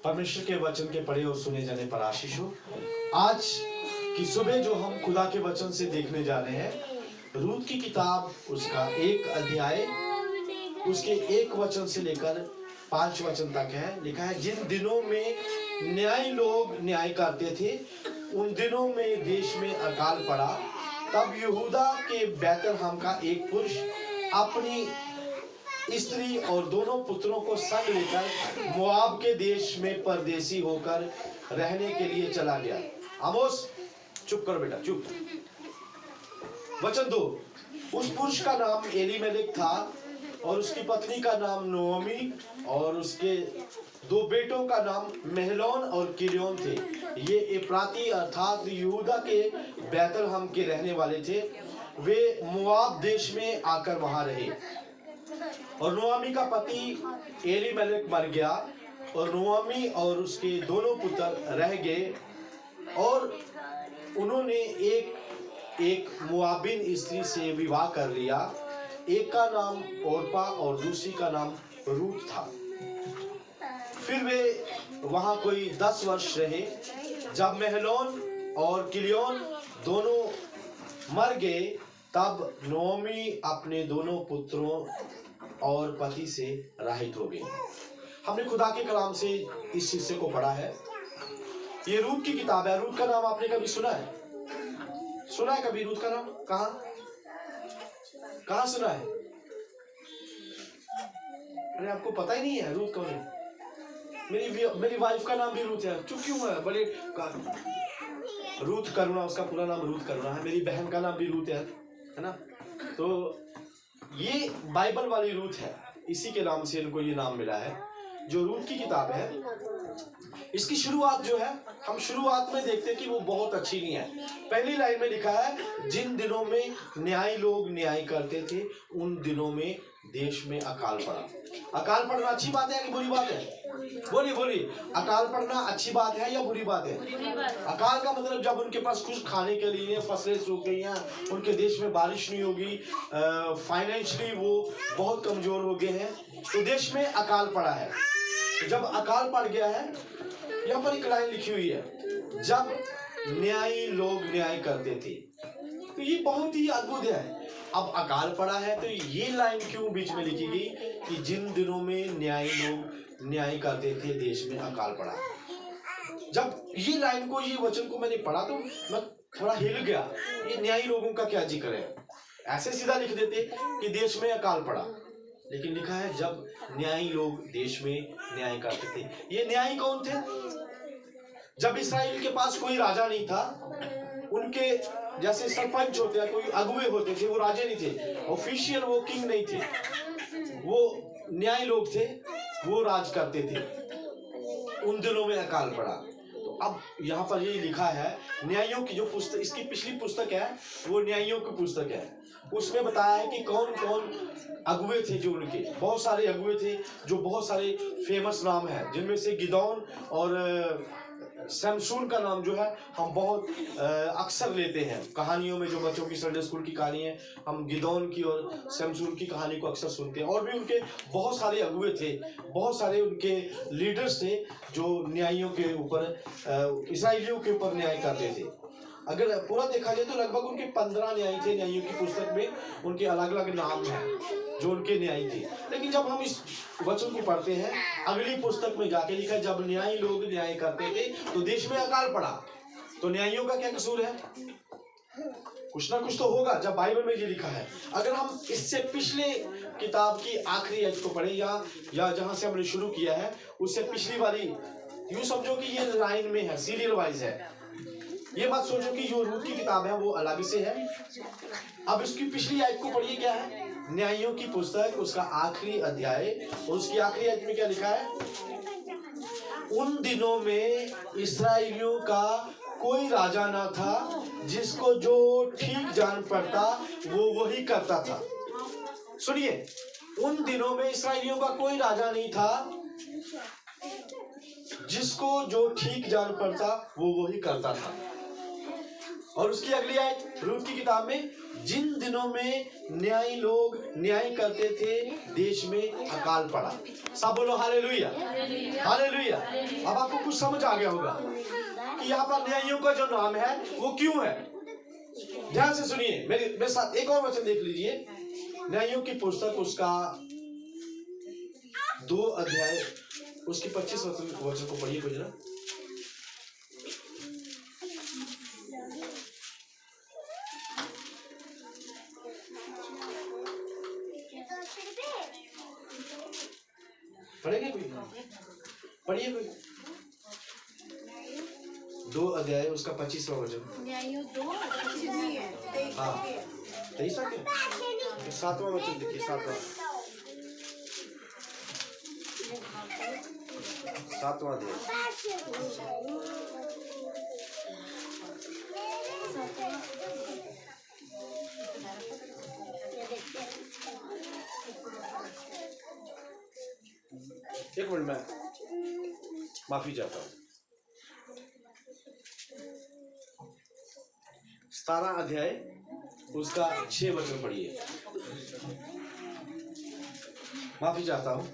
परमेश्वर के वचन के पढ़े और सुने जाने पर आशीष हो। आज की सुबह जो हम खुदा के वचन से देखने जा रहे हैं, रूत की किताब उसका 1 अध्याय उसके 1 वचन से लेकर 5 वचन तक है। लिखा है, जिन दिनों में न्यायी लोग न्याय करते थे, उन दिनों में देश में अकाल पड़ा। तब यहूदा के बैतलहम का एक पुरुष अपनी स्त्री और दोनों पुत्रों को संग लेकर मोआब के देश में परदेसी होकर रहने के लिए चला गया। आमोस चुप करो बेटा, चुप। वचन 2। उस पुरुष का नाम एलीमेलेक था और उसकी पत्नी का नाम नोमी और उसके 2 बेटों का नाम महलोन और किलियोन थे। ये एप्राती अर्थात यहूदा के बैतलहम के रहने वाले थे। वे मोआब देश में आकर वहां रहे और नोआमी का पति एलीमेलेक मर गया और नोआमी और उसके दोनों पुत्र रह गए और उन्होंने एक मोआबिन स्त्री से विवाह कर लिया। एक का नाम ओरपा और दूसरी का नाम रूत था। फिर वे वहां कोई 10 वर्ष रहे। जब महलोन और किलियोन दोनों मर गए, तब नोमी अपने दोनों पुत्रों और पति से रहित हो गई। हमने खुदा के कलाम से इस हिस्से को पढ़ा है। ये रूत की किताब है। रूत का नाम आपने कभी सुना है? सुना है कभी रूत का नाम? कहाँ सुना है? अरे आपको पता ही नहीं है रूत कौन है? मेरी वाइफ का नाम भी रूत है। चुप क्यों है? बड़े रूत करुणा, उसका पूरा नाम रूत करुणा है। मेरी बहन का नाम भी रूत है ना? तो ये बाइबल वाली रूत है, इसी के नाम से इनको ये नाम मिला है। जो रूत की किताब है, इसकी शुरुआत जो है, हम शुरुआत में देखते हैं कि वो बहुत अच्छी नहीं है। पहली लाइन में लिखा है, जिन दिनों में न्यायी लोग न्याय करते थे, उन दिनों में देश में अकाल पड़ा। अकाल पड़ना अच्छी बात है कि बुरी बात है? बोलिए, अकाल पड़ना अच्छी बात है या बुरी बात है? अकाल का मतलब जब उनके पास कुछ खाने के लिए फसलें सूख गई हैं, उनके देश में बारिश नहीं होगी, फाइनेंशियली वो बहुत कमजोर हो गए हैं, तो देश में अकाल पड़ा है। जब अकाल पड़ गया है, यहाँ पर एक लाइन लिखी हुई है, जब न्यायी लोग न्याय करते थे। तो ये बहुत ही अद्भुत है। अब अकाल पड़ा है तो ये लाइन क्यों बीच में लिखी गई कि जिन दिनों में न्यायी लोग न्याय करते थे, देश में अकाल पड़ा। जब ये लाइन को, ये वचन को मैंने पढ़ा तो मैं थोड़ा हिल गया। ये न्यायी लोगों का क्या जिक्र है? ऐसे सीधा लिख देते कि देश में अकाल पड़ा, लेकिन लिखा है जब न्यायी लोग देश में न्याय करते थे। ये न्यायी कौन थे? जब इस्राएल के पास कोई राजा नहीं था, उनके जैसे सरपंच होते हैं, कोई अगुवे होते थे, वो राजे नहीं थे, ऑफिशियल वो किंग नहीं थे, वो न्यायी लोग थे, वो राज करते थे। उन दिनों में अकाल पड़ा। तो अब यहाँ पर ये लिखा है, न्यायियों की जो पुस्तक, इसकी पिछली पुस्तक है वो न्यायियों की पुस्तक है। उसमें बताया है कि कौन कौन अगुवे थे। जो उनके बहुत सारे अगुवे थे, जो बहुत सारे फेमस नाम हैं, जिनमें से गिदौन और शमसून का नाम जो है हम बहुत अक्सर लेते हैं कहानियों में। जो बच्चों की संडे स्कूल की कहानी है, हम गिदौन की और शमसून की कहानी को अक्सर सुनते हैं। और भी उनके बहुत सारे अगुवे थे, बहुत सारे उनके लीडर्स थे जो न्यायियों के ऊपर, इस्राएलियों के ऊपर न्याय करते थे। अगर पूरा देखा जाए तो लगभग उनके 15 न्यायी थे। न्यायियों की पुस्तक में उनके अलग अलग नाम हैं जो उनके न्यायी थे। लेकिन जब हम इस वचन को पढ़ते हैं, अगली पुस्तक में जाके लिखा है, जब न्यायी लोग न्याय करते थे तो देश में अकाल पड़ा। तो न्यायियों का क्या कसूर है? कुछ ना कुछ तो होगा जब बाइबल में ये लिखा है। अगर हम इससे पिछले किताब की आखिरी अध्याय को पढ़े या जहां से हमने शुरू किया है, उससे पिछली वाली, यूं समझो कि ये लाइन में है, सीरियल वाइज है। ये बात सोचो कि जो रूत की किताब है वो अलग से है। अब इसकी पिछली आयत को पढ़िए, क्या है? न्यायियों की पुस्तक, उसका आखिरी अध्याय, और उसकी आखिरी आयत में क्या लिखा है? उन दिनों में इस्राएलियों का कोई राजा ना था, जिसको जो ठीक जान पड़ता वो वही करता था। सुनिए, उन दिनों में इस्राएलियों का कोई राजा नहीं था, जिसको जो ठीक जान पड़ता वो वही करता था। और उसकी अगली आयत रूत की किताब में, जिन दिनों में न्यायी लोग न्याय करते थे, देश में अकाल पड़ा। सब बोलो हालेलुया, हालेलुया। अब आपको कुछ समझ आ गया होगा कि यहाँ पर न्यायियों का जो नाम है वो क्यों है। ध्यान से सुनिए, मेरे साथ एक और वचन देख लीजिए। न्यायियों की पुस्तक उसका 2 अध्याय उसकी 25 वचन को पढ़िए कोई जरा। पढ़ेंगे कोई? पढ़िए कोई। 2 अध्याय उसका 25वां वचन। न्यायियों 2 है। हाँ 23 क्या? 7वां वचन देखिए, 7वां एक मिनट में माफी चाहता हूँ। 17 अध्याय उसका 6 वचन पढ़िए। माफी चाहता हूँ,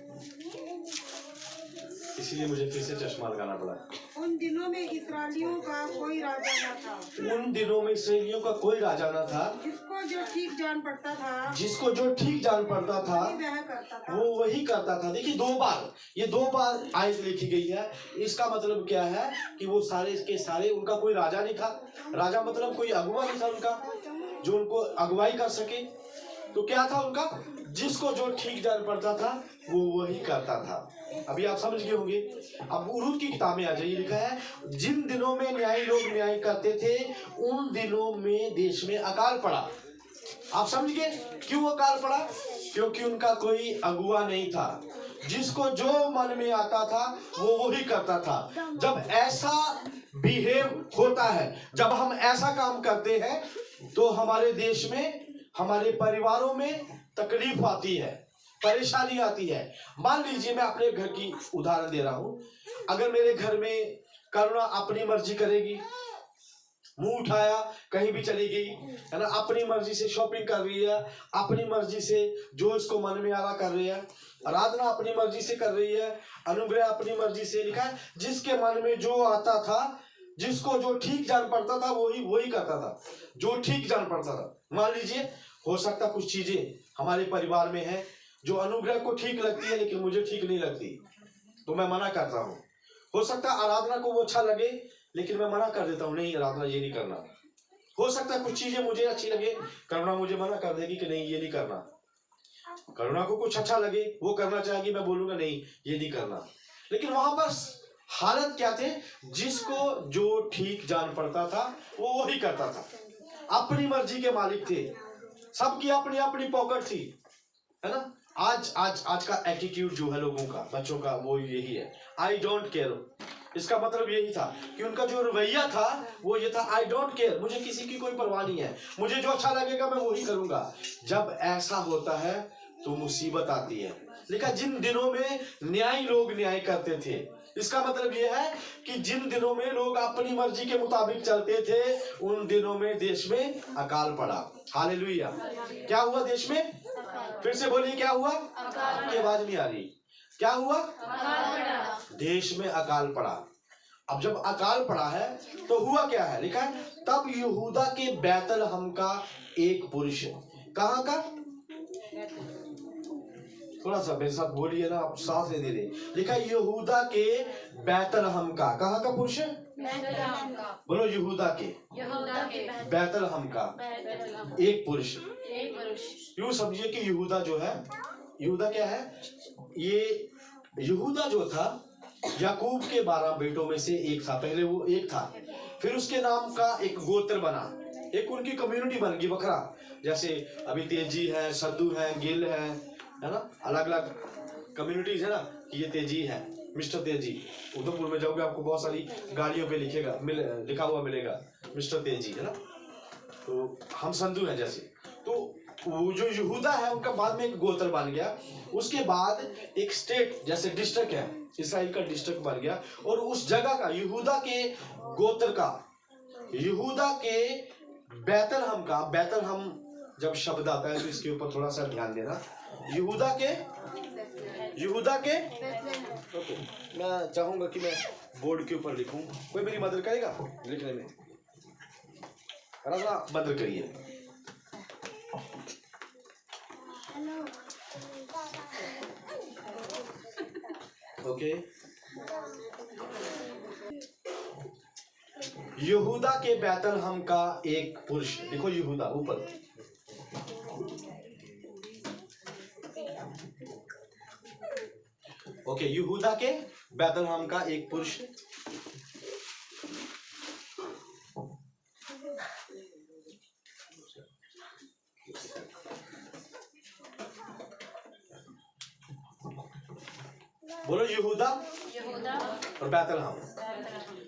इसीलिए मुझे फिर से चश्मा लगाना पड़ा। उन दिनों में इस्राएलियों का कोई राजा न था। उन दिनों में इस्राएलियों का कोई राजा न था। जिसको जो ठीक जान पड़ता था, जिसको जो ठीक जान पड़ता था वह करता था। वो वही करता था। देखिए 2 बार, ये 2 बार आयत लिखी गई है। इसका मतलब क्या है कि वो सारे के सारे, उनका कोई राजा नहीं था। राजा मतलब कोई अगुवा नहीं था उनका जो उनको अगुवाई कर सके। तो क्या था उनका? जिसको जो ठीक जान पड़ता था वो वही करता था। अभी आप समझ गए होंगे। अब रूत की किताब में आ जाइए, लिखा है जिन दिनों में न्यायी लोग न्याय करते थे, उन दिनों में देश में अकाल पड़ा। आप समझ गए क्यों अकाल पड़ा? क्योंकि उनका कोई अगुवा नहीं था। जिसको जो मन में आता था वो वही करता था। जब ऐसा बिहेव होता है, जब हम ऐसा काम करते हैं, तो हमारे देश में, हमारे परिवारों में तकलीफ आती है, परेशानी आती है। मान लीजिए मैं अपने घर की उदाहरण दे रहा हूं। अगर मेरे घर में करुणा अपनी मर्जी करेगी, मुंह उठाया कहीं भी चली गई, है ना, अपनी मर्जी से शॉपिंग कर रही है, अपनी मर्जी से जो इसको मन में आ रहा कर रही है, आराधना अपनी मर्जी से कर रही है, अनुग्रह अपनी मर्जी से, लिखा है जिसके मन में जो आता था, जिसको जो ठीक जान पड़ता था वही करता था, जो ठीक जान पड़ता था। मान लीजिए हो सकता कुछ चीजें हमारे परिवार में है जो अनुग्रह को ठीक लगती है लेकिन मुझे ठीक नहीं लगती, तो मैं मना करता हूँ। हो सकता आराधना को वो अच्छा लगे लेकिन मैं मना कर देता हूँ, नहीं आराधना ये नहीं करना। हो सकता है कुछ चीजें मुझे अच्छी लगे, करुणा मुझे मना कर देगी कि नहीं ये नहीं करना। करुणा को कुछ अच्छा लगे, वो करना चाहेगी, मैं बोलूंगा नहीं ये नहीं करना। लेकिन वहां पर हालत क्या थे? जिसको जो ठीक जान पड़ता था वो वही करता था। अपनी मर्जी के मालिक थे, सबकी अपनी अपनी पॉकेट थी, है ना। आज का एटीट्यूड जो है लोगों का, बच्चों का, वो यही है, आई डोंट केयर। इसका मतलब यही था कि उनका जो रवैया था वो ये था, आई डोंट केयर, मुझे किसी की कोई परवाह नहीं है, मुझे जो अच्छा लगेगा मैं वही करूंगा। जब ऐसा होता है तो मुसीबत आती है। लिखा जिन दिनों में न्यायी लोग न्याय करते थे। इसका मतलब यह है कि जिन दिनों में लोग अपनी मर्जी के मुताबिक चलते थे, उन दिनों में देश में अकाल पड़ा। हालेलुया। क्या हुआ देश में? फिर से बोलिए, क्या हुआ? आपकी आवाज नहीं आ रही। क्या हुआ? देश में अकाल पड़ा। अब जब अकाल पड़ा है तो हुआ क्या है? लिखा है तब यहूदा के बैतलहम का एक पुरुष, कहाँ का? थोड़ा सा मेरे साथ बोलिए ना, आप साथ ले दे रहे। लिखा यहूदा के बैतलहम का, कहाँ का पुरुष है? बोलो यहूदा के बैतलहम का एक पुरुष। यूं समझिए कि यहूदा जो है, यहूदा क्या है? ये यहूदा जो था याकूब के 12 बेटों में से एक था। पहले वो एक था, फिर उसके नाम का एक गोत्र बना, एक उनकी कम्युनिटी बन गई बखरा। जैसे अभी तेजी है, सद्दू है, गिल है ना, अलग अलग कम्युनिटीज है ना। ये तेजी है, मिस्टर तेजी। उधमपुर में जाओगे आपको बहुत सारी गाड़ियों पे लिखा हुआ मिलेगा मिस्टर तेजी, है ना। तो हम संधू हैं जैसे। तो वो जो यहूदा है उनका बाद में एक गोत्र बन गया। उसके बाद एक स्टेट जैसे डिस्ट्रिक्ट है, इसराइल का डिस्ट्रिक्ट बन गया। और उस जगह का, यहूदा के गोत्र का, यहूदा के बैतलहम का, बैतलहम जब शब्द आता है तो इसके ऊपर थोड़ा सा ध्यान देना। यहूदा के ओके, मैं चाहूंगा कि मैं बोर्ड के ऊपर लिखूं। कोई मेरी मदद करेगा लिखने में? थोड़ा मदद करिए। ओके, यहूदा के बैतलहम का एक पुरुष, देखो यहूदा ऊपर, ओके, यहूदा के बैतलहम का एक पुरुष बोलो यहूदा और बैतलहम।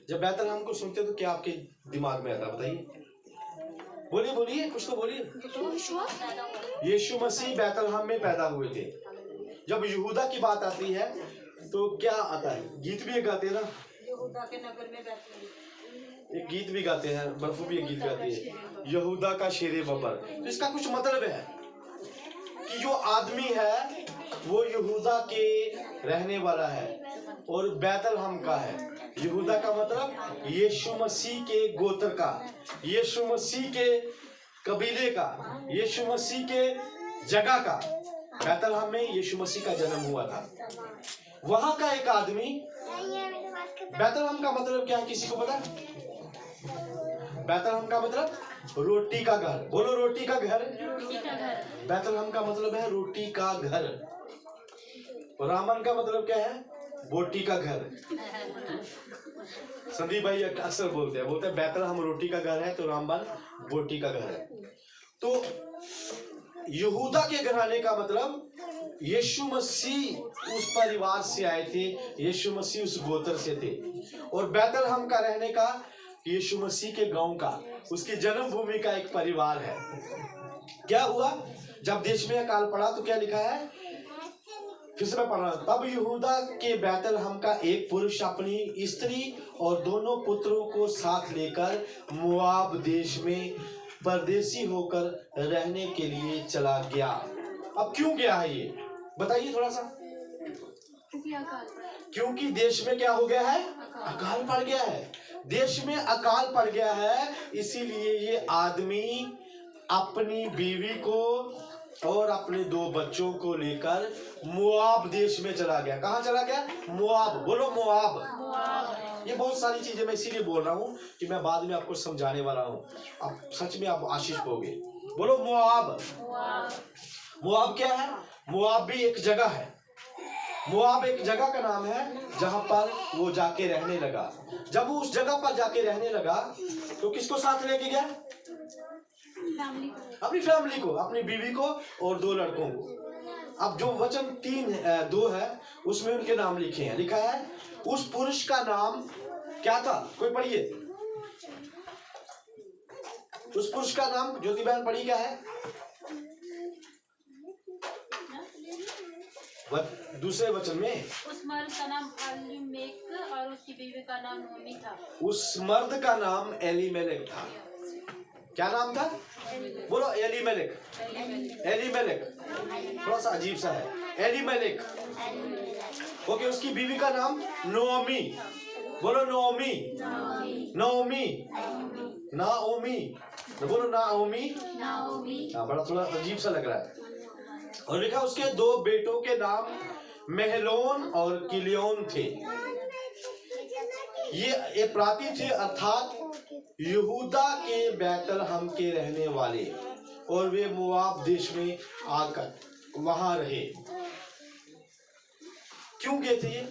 जब बैतलहम को सुनते तो क्या आपके दिमाग में आता है बताइए? बोलिए बोलिए, कुछ तो बोलिए। यीशु मसीह बैतलहम में पैदा हुए थे। जब यहूदा की बात आती है तो क्या आता है? गीत भी गाते हैं ना, यहूदा के नगर में बैतलहम। एक गीत भी गाते हैं, बर्फू भी एक गीत गाती है, यहूदा का शेरे बब्बर। तो इसका कुछ मतलब है कि जो आदमी है वो यहूदा के रहने वाला है और बैतलहम का है। यहूदा का मतलब यीशु मसीह के गोत्र का, यीशु मसीह के कबीले का, यीशु मसीह के जगह का। बैतलहम में यीशु मसीह का जन्म हुआ था। वहां का एक आदमी, बैतलहम का मतलब क्या है किसी को पता? बैतलहम का मतलब रोटी का घर। बोलो रोटी का घर। बैतलहम का मतलब है रोटी का घर। रामन का मतलब क्या है? बोटी का घर। संदीप भाई अक्सर बोलते हैं बैतलहम रोटी का घर है तो रामबन बोटी का घर है। तो यहूदा के घराने का मतलब यीशु मसीह उस परिवार से आए थे, यीशु मसीह उस गोत्र से थे। और बैतलहम का रहने का यीशु मसीह के गांव का, उसकी जन्मभूमि का एक परिवार है। क्या हुआ जब देश में अकाल पड़ा तो क्या लिखा है? फिर से मैं पढ़ रहा हूं। तब यहूदा के बैतलहम का एक पुरुष अपनी स्त्री और दोनों पुत्रों को साथ लेकर मोआब देश में परदेसी होकर रहने के लिए चला गया। अब क्यों गया है ये बताइए थोड़ा सा? क्योंकि देश में क्या हो गया है? अकाल पड़ गया है। देश में अकाल पड़ गया है, इसीलिए ये आदमी अपनी बीवी को और अपने 2 बच्चों को लेकर मोआब देश में चला गया। कहाँ चला गया? मोआब। बोलो मोआब। ये बहुत सारी चीजें मैं इसीलिए बोल रहा हूँ कि मैं बाद में आपको समझाने वाला हूँ, आप सच में आप आशीष पाओगे। बोलो मोआब। मोआब क्या है? मोआब भी एक जगह है। मोआब एक जगह का नाम है जहां पर वो जाके रहने लगा। जब वो उस जगह पर जाके रहने लगा तो किसको साथ लेके गया? अपनी फैमिली को, अपनी बीवी को और 2 लड़कों को। अब जो वचन 2 है उसमें उनके नाम लिखे हैं। लिखा है उस पुरुष का नाम क्या था? कोई पढ़िए। उस पुरुष का नाम ज्योति बहन पढ़ी क्या है? दूसरे वचन में उस मर्द का नाम एलीमेलेक और उसकी बीवी का नाम नोमी था। उस मर्द का नाम एलीमेलेक था। क्या नाम था? बोलो एलीमेलेक। एलीमेलेक थोड़ा सा अजीब सा है। एलीमेलेक। ओके, उसकी बीवी का नाम नोमी। बोलो नोमी। नोमी। नाओमी। बोलो नाओमी। बड़ा थोड़ा अजीब सा लग रहा है। और लिखा उसके 2 बेटों के नाम महलोन और किलियोन थे। ये प्राती थे अर्थात यहूदा के बैतलहम के रहने वाले, और वे मोआब देश में आकर वहां रहे। क्यों गए थे ये?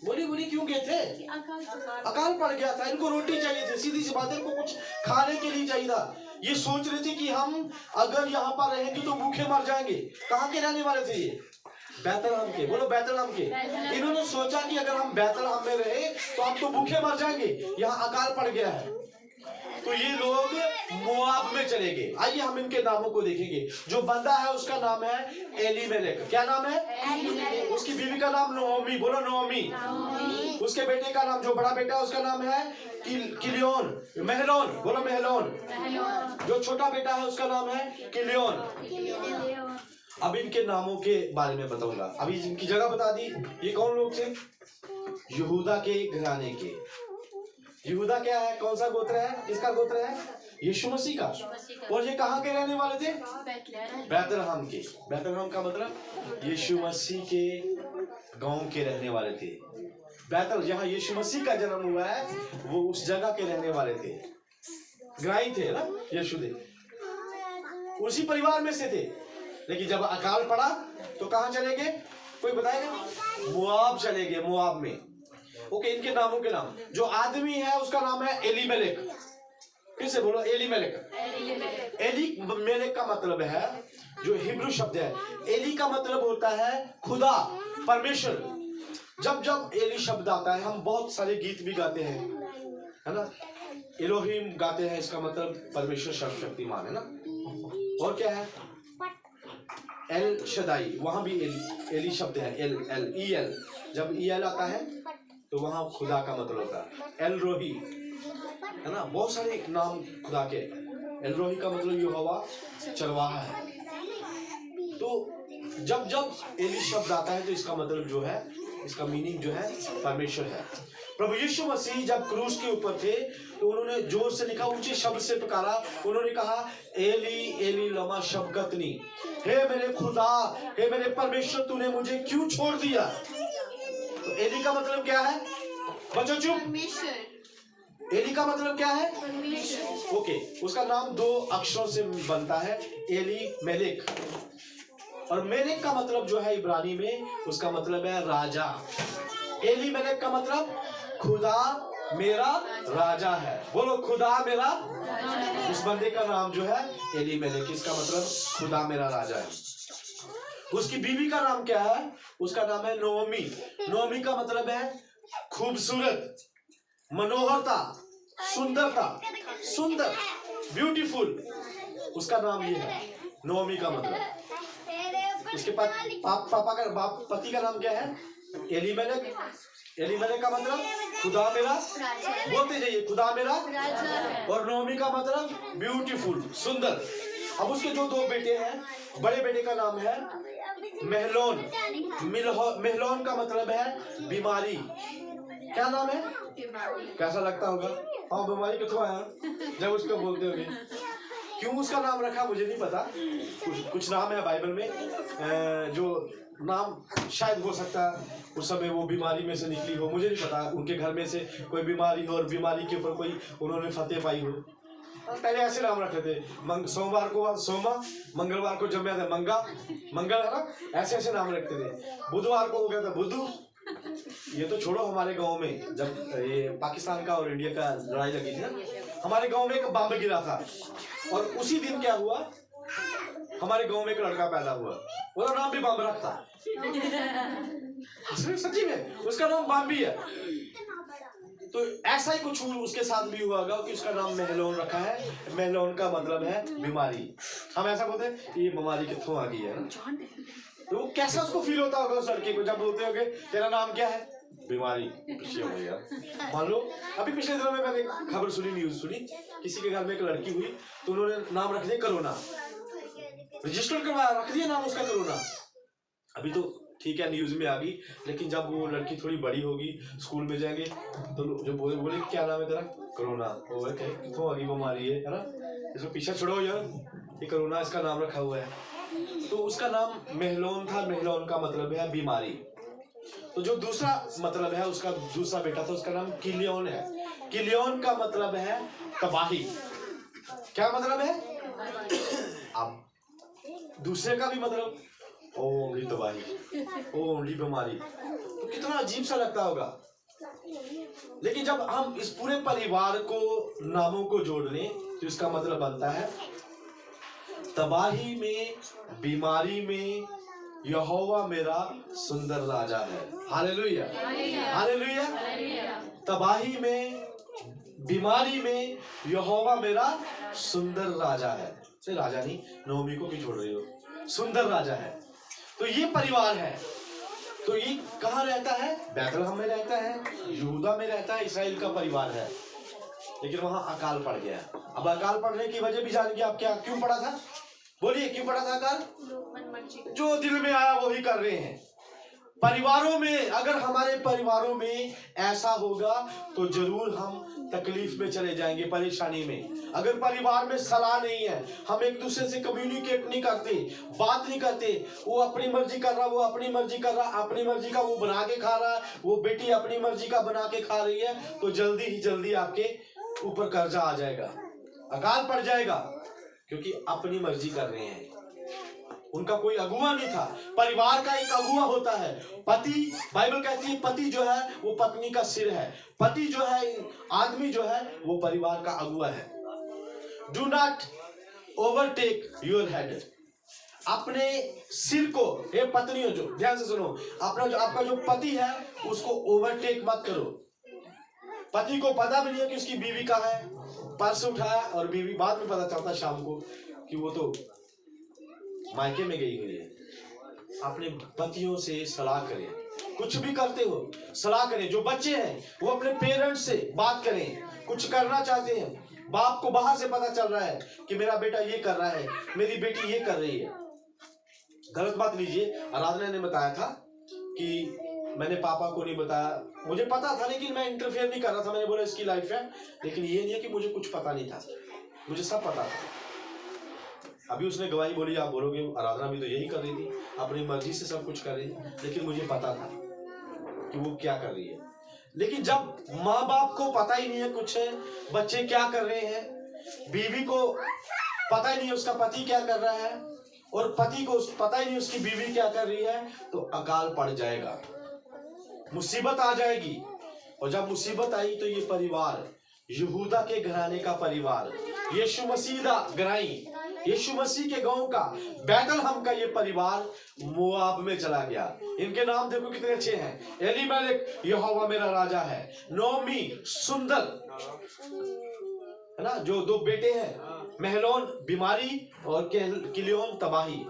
बोली क्यों गए थे? अकाल पड़ गया था, इनको रोटी चाहिए थी, सीधी सी बात है, इनको कुछ खाने के लिए चाहिए था। ये सोच रहे थे कि हम अगर यहाँ पर रहेंगे तो भूखे मर जाएंगे। कहाँ के रहने वाले थे ये? बैतलहम के। बोलो बैतलहम के। इन्होंने सोचा कि अगर हम बैतलहम में रहे तो हम तो भूखे मर जाएंगे, यहाँ अकाल पड़ गया है। तो ये लोग मोआब में चले गए। आइए हम इनके नामों को देखेंगे। जो बंदा है उसका नाम है एलीमेलेक। क्या नाम है? उसकी बीवी का नाम नोमी। बोलो नोमी। उसके बेटे का नाम, जो बड़ा बेटा है उसका नाम है किलियोन, महलोन। बोलो महलोन। जो छोटा बेटा है उसका नाम है किलियोन। अब इनके नामों के बारे में बताऊंगा। अभी इनकी जगह बता दी। ये कौन लोग थे? यहूदा के घराने के। यहूदा क्या है? कौन सा गोत्र है? किसका गोत्र है? यीशु मसीह का। और ये कहाँ के रहने वाले थे? बैतलहम के। बैतलहम का मतलब यीशु मसीह के गांव के रहने वाले थे। बैतल, जहाँ यीशु मसीह का जन्म हुआ है, वो उस जगह के रहने वाले थे। ग्राही थे ना यीशु दे, उसी परिवार में से थे। लेकिन जब अकाल पड़ा तो कहाँ चले गए? कोई बताएगा? मोआब चले गए, मोआब में। ओके, इनके नामों के नाम। जो आदमी है उसका नाम है एलीमेलेक। फिर से बोलो, एलीमेलेक। एलीमेलेक का मतलब है, जो हिब्रू शब्द है, एली का मतलब होता है खुदा, परमेश्वर। जब जब एली शब्द आता है, हम बहुत सारे गीत भी गाते हैं, है ना। एलोहिम गाते हैं, इसका मतलब परमेश्वर सर्वशक्तिमान, है ना। और क्या है? एल शदाई, वहां भी एली शब्द है। एल एल ई एल, जब ई एल आता है तो वहां खुदा का मतलब होता है। एल रोही, है ना। बहुत सारे नाम खुदा के। एल रोही का मतलब यहोवा चरवाहा है। तो जब जब एली शब्द आता है तो इसका मतलब जो है, इसका मीनिंग जो है परमेश्वर है। प्रभु यीशु मसीह जब क्रूस के ऊपर थे तो उन्होंने जोर से लिखा, ऊंचे शब्द से पुकारा। उन्होंने कहा, एली एली लमा शबक्तनी, हे मेरे खुदा, हे मेरे परमेश्वर, तूने मुझे क्यों छोड़ दिया? तो एली का मतलब क्या है? बच्चों चुप। एली का मतलब क्या है? ओके, उसका नाम 2 अक्षरों से बनता है, एली मेलेक। और मेलेक का मतलब जो है इब्रानी में, उसका मतलब है राजा। एली मेलेक का मतलब खुदा मेरा राजा है। बोलो, खुदा मेरा। उस बंदे का नाम जो है एली मेलेक, इसका मतलब खुदा मेरा राजा है। उसकी बीवी का नाम क्या है? उसका नाम है नोमी। नोमी का मतलब है खूबसूरत, मनोहरता, सुंदरता, सुंदर, ब्यूटीफुल। उसका नाम ये है नोमी का मतलब। इसके पापा का पति का नाम क्या है? एलीमेलेक। एलीमेलेक का मतलब खुदा मेरा, बोलते जाइए, खुदा मेरा। और नोमी का मतलब ब्यूटीफुल, सुंदर। अब उसके जो 2 बेटे हैं, बड़े बेटे का नाम है महलोन। महलोन का मतलब है बीमारी। क्या नाम है? कैसा लगता होगा? हाँ, बीमारी कितना आया जब उसको बोलते होंगे। क्यों उसका नाम रखा मुझे नहीं पता। कुछ नाम है बाइबल में, जो नाम शायद हो सकता है उस समय वो बीमारी में से निकली हो, मुझे नहीं पता। उनके घर में से कोई बीमारी हो और बीमारी के ऊपर कोई उन्होंने फतेह पाई हो। पहले ऐसे नाम रखते थे। सोमवार को सोमा, मंगलवार को जब है मंगा, मंगल, है ना। ऐसे ऐसे नाम रखते थे। बुधवार को हो गया था बुद्धू। ये तो छोड़ो, हमारे गांव में जब ये पाकिस्तान का और इंडिया का लड़ाई लगी थी ना, हमारे गांव में एक बम गिरा था। और उसी दिन क्या हुआ, हमारे गांव में एक लड़का पैदा हुआ, उसका नाम भी बम रखता। सच्ची में उसका नाम बम्बी है। तो ऐसा ही कुछ उसके साथ भी हुआ होगा कि उसका नाम महलोन रखा है। महलोन का मतलब है बीमारी। हम ऐसा बोलते हैं, ये बीमारी कितों आ गई है ना। तो वो कैसा उसको फील होता होगा उस लड़के को जब बोलते होंगे, तेरा नाम क्या है? बीमारी। मान लो अभी पिछले दिनों में मैंने खबर सुनी, न्यूज सुनी, किसी के घर में एक लड़की हुई तो उन्होंने नाम रख दिया करोना। रजिस्टर करवाया, रख दिया नाम उसका करोना। अभी तो ठीक है, न्यूज में आ गई, लेकिन जब वो लड़की थोड़ी बड़ी होगी, स्कूल में जाएंगे तो जो बोले क्या नाम है तेरा? करोना। वो कितों आ गई बीमारी है ना। इसको पीछे छोड़ो यार, ये करोना इसका नाम रखा हुआ है। तो उसका नाम महलोन था। महलोन का मतलब है बीमारी। तो जो दूसरा मतलब है, उसका दूसरा बेटा था, उसका नाम किलियोन है। किलियोन का मतलब है तबाही। क्या मतलब है? अब दूसरे का भी मतलब ओनली तबाही, ओनली बीमारी। तो कितना अजीब सा लगता होगा। लेकिन जब हम इस पूरे परिवार को नामों को जोड़ लें तो इसका मतलब बनता है तबाही में, बीमारी में यहोवा मेरा सुंदर राजा है। Hallelujah, hallelujah. तबाही में, बीमारी में यहोवा मेरा सुंदर राजा है। से राजा नहीं, नोमी को क्यों छोड़ रही हो, सुंदर राजा है। तो ये परिवार है। तो ये कहाँ रहता है? बैतलहम में रहता है, यहूदा में रहता है, इस्राएल का परिवार है। लेकिन वहां अकाल पड़ गया। अब अकाल पड़ने की वजह भी जानेंगे आप, क्या क्यों पड़ा था? बोलिए क्यों पड़ा था अकाल? जो दिल में आया वही कर रहे हैं। परिवारों में, अगर हमारे परिवारों में ऐसा होगा तो जरूर हम तकलीफ में चले जाएंगे, परेशानी में। अगर परिवार में सलाह नहीं है, हम एक दूसरे से कम्युनिकेट नहीं करते, बात नहीं करते, वो अपनी मर्जी कर रहा, वो अपनी मर्जी कर रहा, अपनी मर्जी का वो बना के खा रहा है, वो बेटी अपनी मर्जी का बना के खा रही है, तो जल्दी ही जल्दी आपके ऊपर कर्जा आ जाएगा, अकाल पड़ जाएगा, क्योंकि अपनी मर्जी कर रहे हैं। उनका कोई अगुआ नहीं था। परिवार का एक अगुआ होता है, पति। बाइबल कहती है पति जो है वो पत्नी का सिर है। पति जो है, आदमी जो है, वो परिवार का अगुआ है। Do not overtake your head. अपने सिर को, हे पत्नियों, जो ध्यान से सुनो, आपका जो पति है उसको ओवरटेक मत करो। पति को पता भी नहीं है कि उसकी बीवी कहाँ है, पर्स उठाया और बीवी बाद में पता चलता शाम को कि वो तो मायके में गई हुई है। अपने पतियों से सलाह करें, कुछ भी करते हो सलाह करें। जो बच्चे हैं वो अपने पेरेंट्स से बात करें, कुछ करना चाहते हैं, बाप को बाहर से पता चल रहा है कि मेरा बेटा ये कर रहा है, मेरी बेटी ये कर रही है, गलत बात लीजिए। आराधना ने बताया था कि मैंने पापा को नहीं बताया, मुझे पता था लेकिन मैं इंटरफेयर नहीं कर रहा था। मैंने बोला इसकी लाइफ है, लेकिन ये नहीं है कि मुझे कुछ पता नहीं था, मुझे सब पता था। अभी उसने गवाही बोली, आप बोलोगे आराधना भी तो यही कर रही थी, अपनी मर्जी से सब कुछ कर रही थी, लेकिन मुझे पता था कि वो क्या कर रही है। लेकिन जब माँ बाप को पता ही नहीं है कुछ है, बच्चे क्या कर रहे हैं, बीवी को पता ही नहीं है उसका पति क्या कर रहा है, और पति को पता ही नहीं उसकी बीवी क्या कर रही है, तो अकाल पड़ जाएगा, मुसीबत आ जाएगी। और जब मुसीबत आई तो ये परिवार, यहूदा के घराने का परिवार, यीशु मसीह दा घराई, यीशु मसीह के गांव का, बैतलहम का ये परिवार मोआब में चला गया। इनके नाम देखो कितने अच्छे हैं। एलीमेलेक, यहोवा मेरा राजा है। नोमी, सुंदर है ना, जो दो बेटे हैं, महलोन बीमारी और किलियोन तबाही।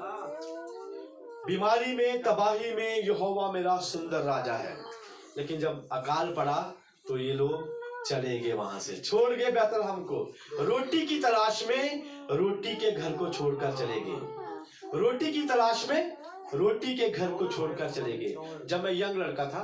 बीमारी में, तबाही में यहोवा मेरा सुंदर राजा है। लेकिन जब अकाल पड़ा तो ये लोग चले गए, वहां से छोड़ गए बैतलहम को। रोटी की तलाश में रोटी के घर को छोड़कर चले गए। रोटी की तलाश में रोटी के घर को छोड़कर चले गए। जब मैं यंग लड़का था,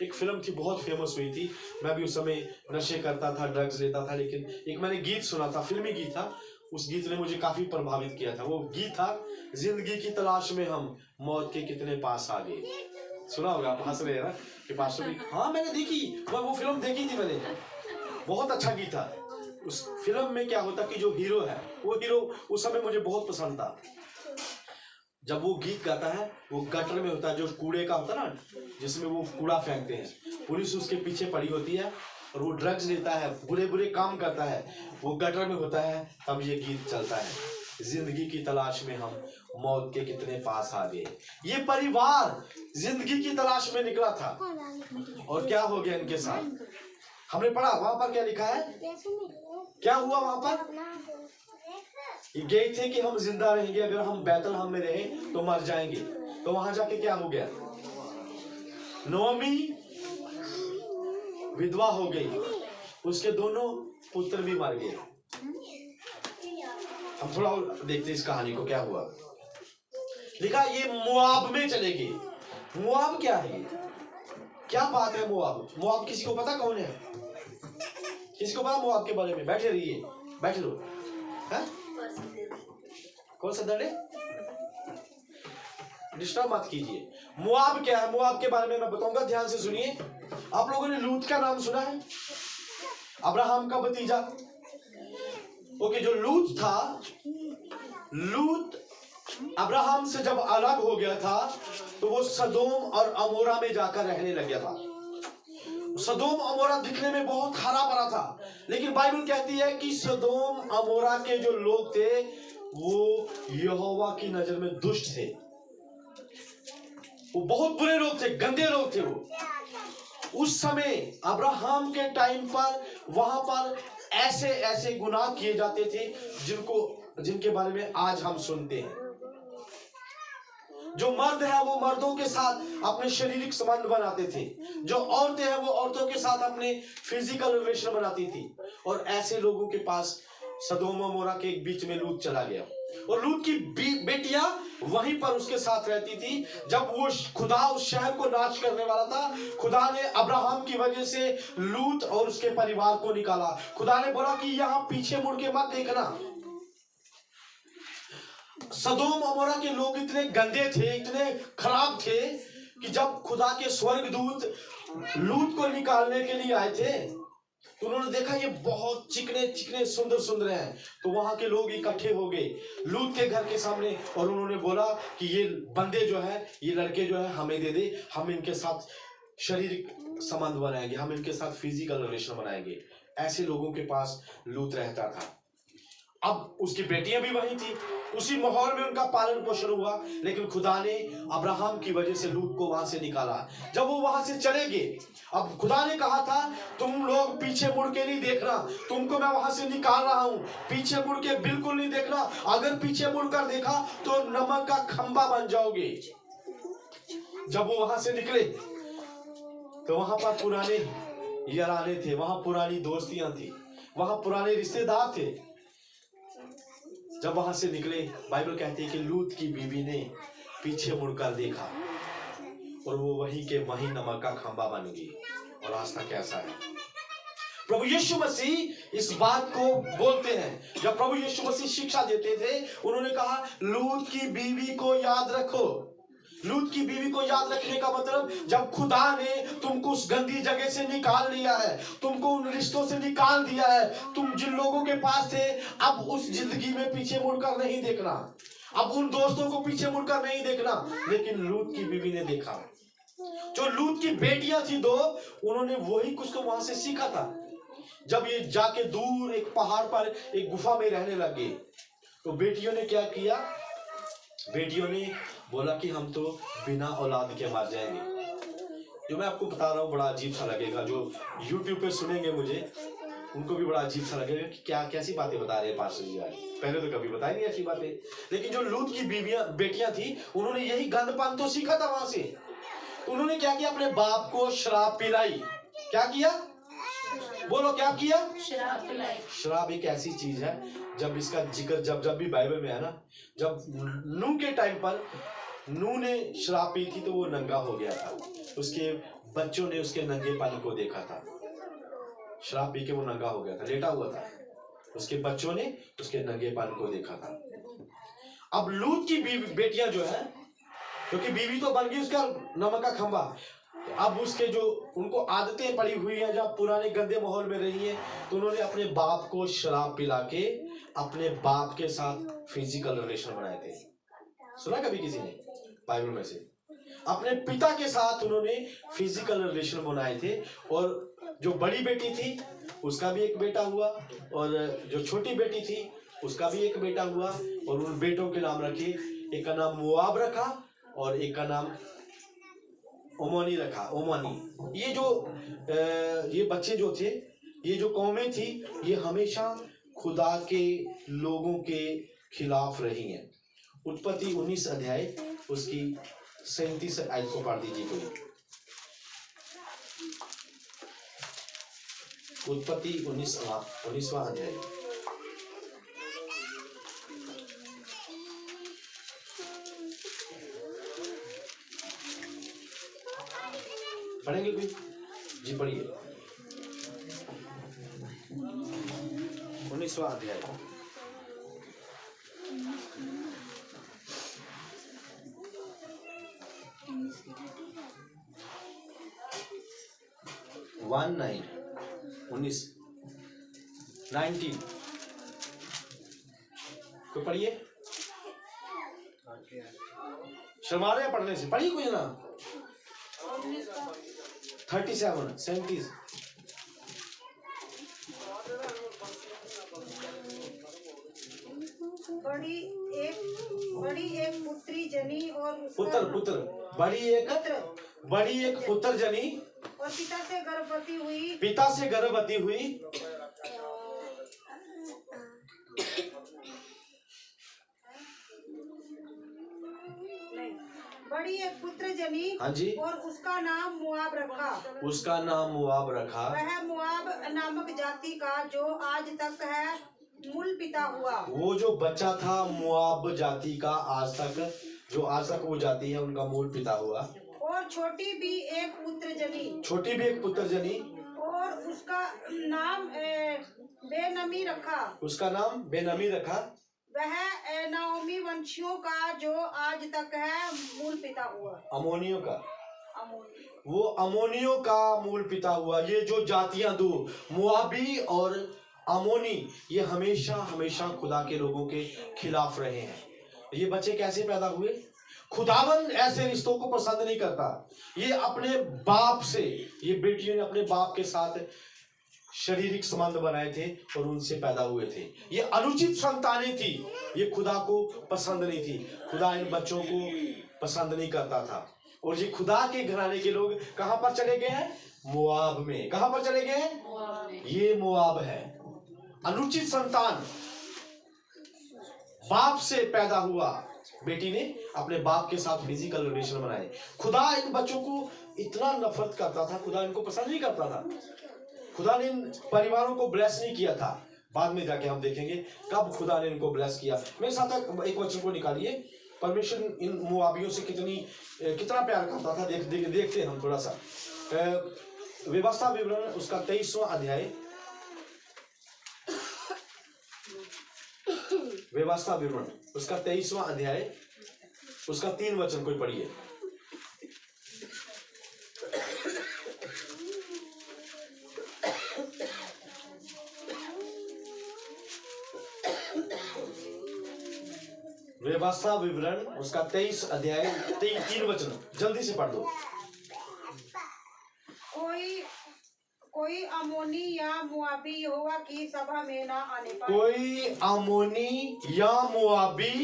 एक फिल्म थी, बहुत फेमस हुई थी। मैं भी उस समय नशे करता था, ड्रग्स लेता था, लेकिन एक मैंने गीत सुना था, फिल्मी गीत था। उस गीत ने मुझे काफी प्रभावित किया था। वो गीत था, जिंदगी की तलाश में हम मौत के कितने पास आ गए। सुना होगा, आप हंस रहे हैं ना कि पास भी। हाँ मैंने देखी, वो फिल्म देखी थी मैंने, बहुत अच्छा गीत था। उस फिल्म में क्या होता कि जो हीरो है, वो हीरो उस समय मुझे बहुत पसंद था। जब वो गीत गाता है, वो गटर में होता है, जो कूड़े का होता है ना, जिसमें वो कूड़ा फेंकते हैं, पुलिस उसके पीछे पड़ी होती है और वो ड्रग्स लेता है, बुरे बुरे काम करता है, वो गटर में होता है, तब ये गीत चलता है, जिंदगी की तलाश में हम मौत के कितने पास आ गए। ये परिवार जिंदगी की तलाश में निकला था, और क्या हो गया इनके साथ, हमने पढ़ा। वहां पर क्या लिखा है, क्या हुआ वहां पर? ये गए थे कि हम जिंदा रहेंगे, अगर हम बैतलहम में रहे तो मर जाएंगे। तो वहां जाके क्या हो गया, नोमी विधवा हो गई, उसके दोनों पुत्र भी मर गए। हम थोड़ा और देखते इस कहानी को, क्या हुआ। लिखा ये मोआब में चले गए। मोआब क्या है, क्या बात है मोआब? मोआब किसी को पता कौन है? किसी को पता मोआब के बारे में? बैठे रहिए, बैठे रहो। है कौन सा दल है, डिस्टर्ब मत कीजिए। मोआब क्या है, मोआब के बारे में मैं बताऊंगा, ध्यान से सुनिए। आप लोगों ने लूत का नाम सुना है, अब्राहम का भतीजा। ओके, जो लूत था, लूत अब्राहम से जब अलग हो गया था तो वो सदोम और अमोरा में जाकर रहने लग गया था। सदोम अमोरा दिखने में बहुत हरा भरा था, लेकिन बाइबल कहती है कि सदोम अमोरा के जो लोग थे वो यहोवा की नजर में दुष्ट थे। वो बहुत बुरे लोग थे, गंदे लोग थे वो। उस समय अब्राहम के टाइम पर वहां पर ऐसे ऐसे गुनाह किए जाते थे जिनके बारे में आज हम सुनते हैं। जो मर्द है वो मर्दों के साथ अपने शारीरिक संबंध बनाते थे, जो औरतें हैं वो औरतों के साथ अपने फिजिकल रिलेशन बनाती थी। और ऐसे लोगों के पास सदोम और मोरा के बीच में लूत चला गया और लूत की बेटियां वहीं पर उसके साथ रहती थी। जब वो खुदा उस शहर को नाश करने वाला था, खुदा ने अब्राहम की वजह से लूत और उसके परिवार को निकाला। खुदा ने बोला कि यहां पीछे मुड़ के मत देखना। सदोम और मोरा के लोग इतने गंदे थे, इतने खराब थे कि जब खुदा के स्वर्गदूत लूत को निकालने के लिए आए थे तो उन्होंने देखा ये बहुत चिकने चिकने सुंदर सुंदर हैं। तो वहां के लोग इकट्ठे हो गए लूत के घर के सामने और उन्होंने बोला कि ये बंदे जो है, ये लड़के जो है हमें दे दे, हम इनके साथ शारीरिक संबंध बनाएंगे, हम इनके साथ फिजिकल रिलेशन बनाएंगे। ऐसे लोगों के पास लूत रहता था। अब उसकी बेटियां भी वहीं थी, उसी माहौल में उनका पालन पोषण हुआ। लेकिन खुदा ने अब्राहम की वजह से लूत को वहां से निकाला। जब वो वहां से चले गए, अब खुदा ने कहा था तुम लोग पीछे मुड़ के नहीं देखना, तुमको मैं वहां से निकाल रहा हूं, पीछे मुड़ के बिल्कुल नहीं देखना। अगर पीछे मुड़कर देखा तो नमक का खंबा बन जाओगे। जब वो वहां से निकले तो वहां पर पुराने याराने थे, वहां पुरानी दोस्तियां थी, वहां पुराने रिश्तेदार थे। जब वहां से निकले, बाइबल कहती है कि लूत की बीवी ने पीछे मुड़कर देखा और वो वहीं के वहीं नमक का खंबा बन गई। और रास्ता कैसा है? प्रभु यीशु मसीह इस बात को बोलते हैं। जब प्रभु यीशु मसीह शिक्षा देते थे, उन्होंने कहा लूत की बीवी को याद रखो। लूत की बीवी को याद रखने का मतलब, जब खुदा ने तुमको उस गंदी जगह से निकाल लिया है, तुमको उन रिश्तों से निकाल दिया है, तुम जिन लोगों के पास थे, अब उस जिंदगी में पीछे मुड़कर नहीं देखना, अब उन दोस्तों को पीछे मुड़कर नहीं देखना। लेकिन लूत की बीवी ने देखा। जो लूत की बेटियां थी दो, उन्होंने वही कुछ तो वहां से सीखा था। जब ये जाके दूर एक पहाड़ पर एक गुफा में रहने लगे तो बेटियों ने क्या किया? बेटियों ने बोला कि हम तो बिना औलाद के मर जाएंगे। जो मैं आपको बता रहा हूँ बड़ा अजीब सा लगेगा, जो YouTube पे सुनेंगे मुझे उनको भी बड़ा अजीब सा लगेगा कि क्या कैसी बातें बता रहे हैं पास्टर जी आज, पहले तो कभी बताई नहीं ऐसी बातें। लेकिन जो लूत की बेटियां थी, उन्होंने यही गंदपान तो सीखा था वहां से। तो उन्होंने क्या किया? अपने बाप को शराब पिलाई। क्या किया? बोलो क्या किया? शराब पिलाई। शराब एक ऐसी चीज है, जब इसका जिक्र जब भी बाइबल में है ना, जब नूह के टाइम पर नूह ने शराब पी थी तो वो नंगा हो गया था। उसके बच्चों ने उसके नंगेपन को देखा था। शराब पी के वो नंगा हो गया था, लेटा हुआ था। उसके बच्चों ने उसके नंगेपन को देखा था। अब लूत की बेटियां जो है, क्योंकि बीवी तो बन गई उसका नमक का खंबा, तो अब उसके जो उनको आदतें पड़ी हुई हैं, जब पुराने गंदे माहौल में रही हैं, तो उन्होंने अपने बाप को शराब पिला के अपने बाप के साथ फिजिकल रिलेशन बनाए थे। सुना कभी किसी ने बाइबल में से? अपने पिता के साथ उन्होंने फिजिकल रिलेशन बनाए थे। और जो बड़ी बेटी थी उसका भी एक बेटा हुआ, और जो छोटी बेटी थी उसका भी एक बेटा हुआ। और उन बेटों के नाम रखे, एक का नाम मोआब रखा और एक का नाम ओमानी रखा। ओमानी। ये बच्चे जो थे, ये जो कौमें थी, ये हमेशा खुदा के लोगों के खिलाफ रही हैं। उत्पत्ति 19 अध्याय उसकी 37 आयत को पढ़ दीजिए कोई। उत्पत्ति 19वां अध्याय। पढ़ेंगे कोई? जी पढ़िए। 19वां अध्याय। वन 19 कोई पढ़िए। शर्मा रहे हैं पढ़ने से? पढ़िए कोई ना। 37 बड़ी एक पुत्री जनी और पुत्र बड़ी एक पुत्र जनी और पिता से गर्भवती हुई। पिता से गर्भवती हुई। नहीं, बड़ी एक पुत्र जनी। हाँ जी। और उसका नाम मुआब रखा। उसका नाम मुआब रखा। वह मुआब नामक जाति का जो आज तक है मूल पिता हुआ। वो जो बच्चा था मुआब जाति का, आज तक वो जाति है उनका मूल पिता हुआ। और छोटी भी एक पुत्र जनी। छोटी भी एक पुत्र जनी। और उसका नाम बेनमी रखा। उसका नाम बेनमी रखा। वह नाओमी वंशियों का जो आज तक है मूल पिता हुआ। अमोनियों का। अमोनी। वो अमोनियों का मूल पिता हुआ। ये जो जातियां दो, मुआबी और अमोनी, ये हमेशा हमेशा खुदा के लोगों के खिलाफ रहे हैं। ये बच्चे कैसे पैदा हुए? खुदावन ऐसे रिश्तों को पसंद नहीं करता। ये अपने बाप से, ये बेटियों ने अपने बाप के साथ शारीरिक संबंध बनाए थे और उनसे पैदा हुए थे। ये अनुचित संतानें थी, ये खुदा को पसंद नहीं थी। खुदा इन बच्चों को पसंद नहीं करता था। और ये खुदा के घराने के लोग कहां पर चले गए हैं? मोआब में। कहां पर चले गए हैं? ये मोआब है। अनुचित संतान, बाप से पैदा हुआ बेटी ने अपने बाप के साथ फिजिकल रिलेशन बनाए। खुदा इन बच्चों को इतना नफरत करता था, खुदा इनको पसंद नहीं करता था। खुदा ने इन परिवारों को ब्लेस नहीं किया था। बाद में जाके हम देखेंगे कब खुदा ने इनको ब्लेस किया। मेरे साथ एक वचन को निकालिए। परमेश्वर इन मुआबियों से कितना प्यार करता था। देखते हम थोड़ा सा। व्यवस्था विवरण उसका 23वां अध्याय। व्यवस्था विवरण उसका 23वां अध्याय, उसका 3 वचन कोई पढ़िए। व्यवस्था विवरण उसका 23 अध्याय 3 वचन जल्दी से पढ़ दो। कोई अमोनी या मुआबी यहोवा की सभा में ना आने पाए। कोई अमोनी या मुआबी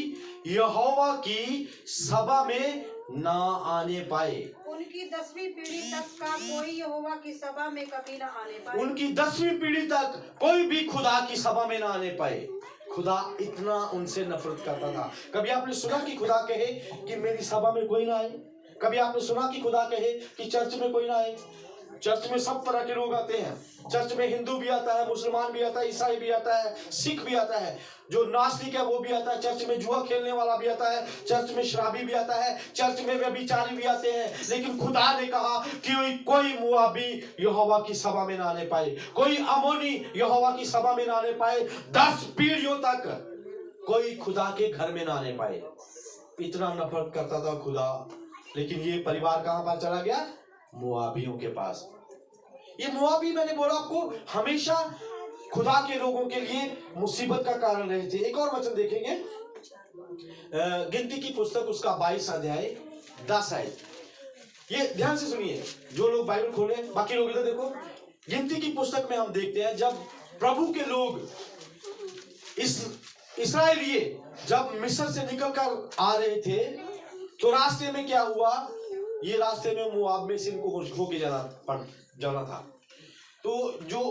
यहोवा की सभा में ना आने पाए। उनकी 10वीं पीढ़ी तक का कोई यहोवा की सभा में कभी ना आने पाए। उनकी 10वीं पीढ़ी तक कोई भी खुदा की सभा में ना आने पाए। खुदा इतना उनसे नफरत करता था। कभी आपने सुना कि खुदा कहे कि मेरी सभा में कोई ना आए? कभी आपने सुना कि खुदा कहे कि चर्च में कोई ना आए? चर्च में सब तरह के लोग आते हैं। चर्च में हिंदू भी आता है, मुसलमान भी आता है, ईसाई भी आता है, सिख भी आता है, जो नास्तिक है वो भी आता है। चर्च में जुआ खेलने वाला भी आता है, चर्च में शराबी भी आता है, चर्च में व्यभिचारी भी आते हैं। लेकिन खुदा ने कहा कि कोई मुआबी यहोवा की सभा में ना आने पाए, कोई अमोनी यहोवा की सभा में ना आने पाए। 10 पीढ़ियों तक कोई खुदा के घर में ना आने पाए। इतना नफरत करता था खुदा। लेकिन ये परिवार कहां पर चला गया? मुआबियों के पास। ये मुआबी, मैंने बोला आपको, हमेशा खुदा के लोगों के लिए मुसीबत का कारण रहे थे। एक और वचन देखेंगे, गिनती की पुस्तक उसका 22 अध्याय 10 आयत। ये ध्यान से सुनिए, जो लोग बाइबल खोले, बाकी लोग इधर देखो। गिनती की पुस्तक में हम देखते हैं जब प्रभु के लोग इस्राएलिये जब मिस्र से निकल कर आ रहे थे तो रास्ते में क्या हुआ? ये रास्ते में मुआब में से इनको होके जाना था। तो जो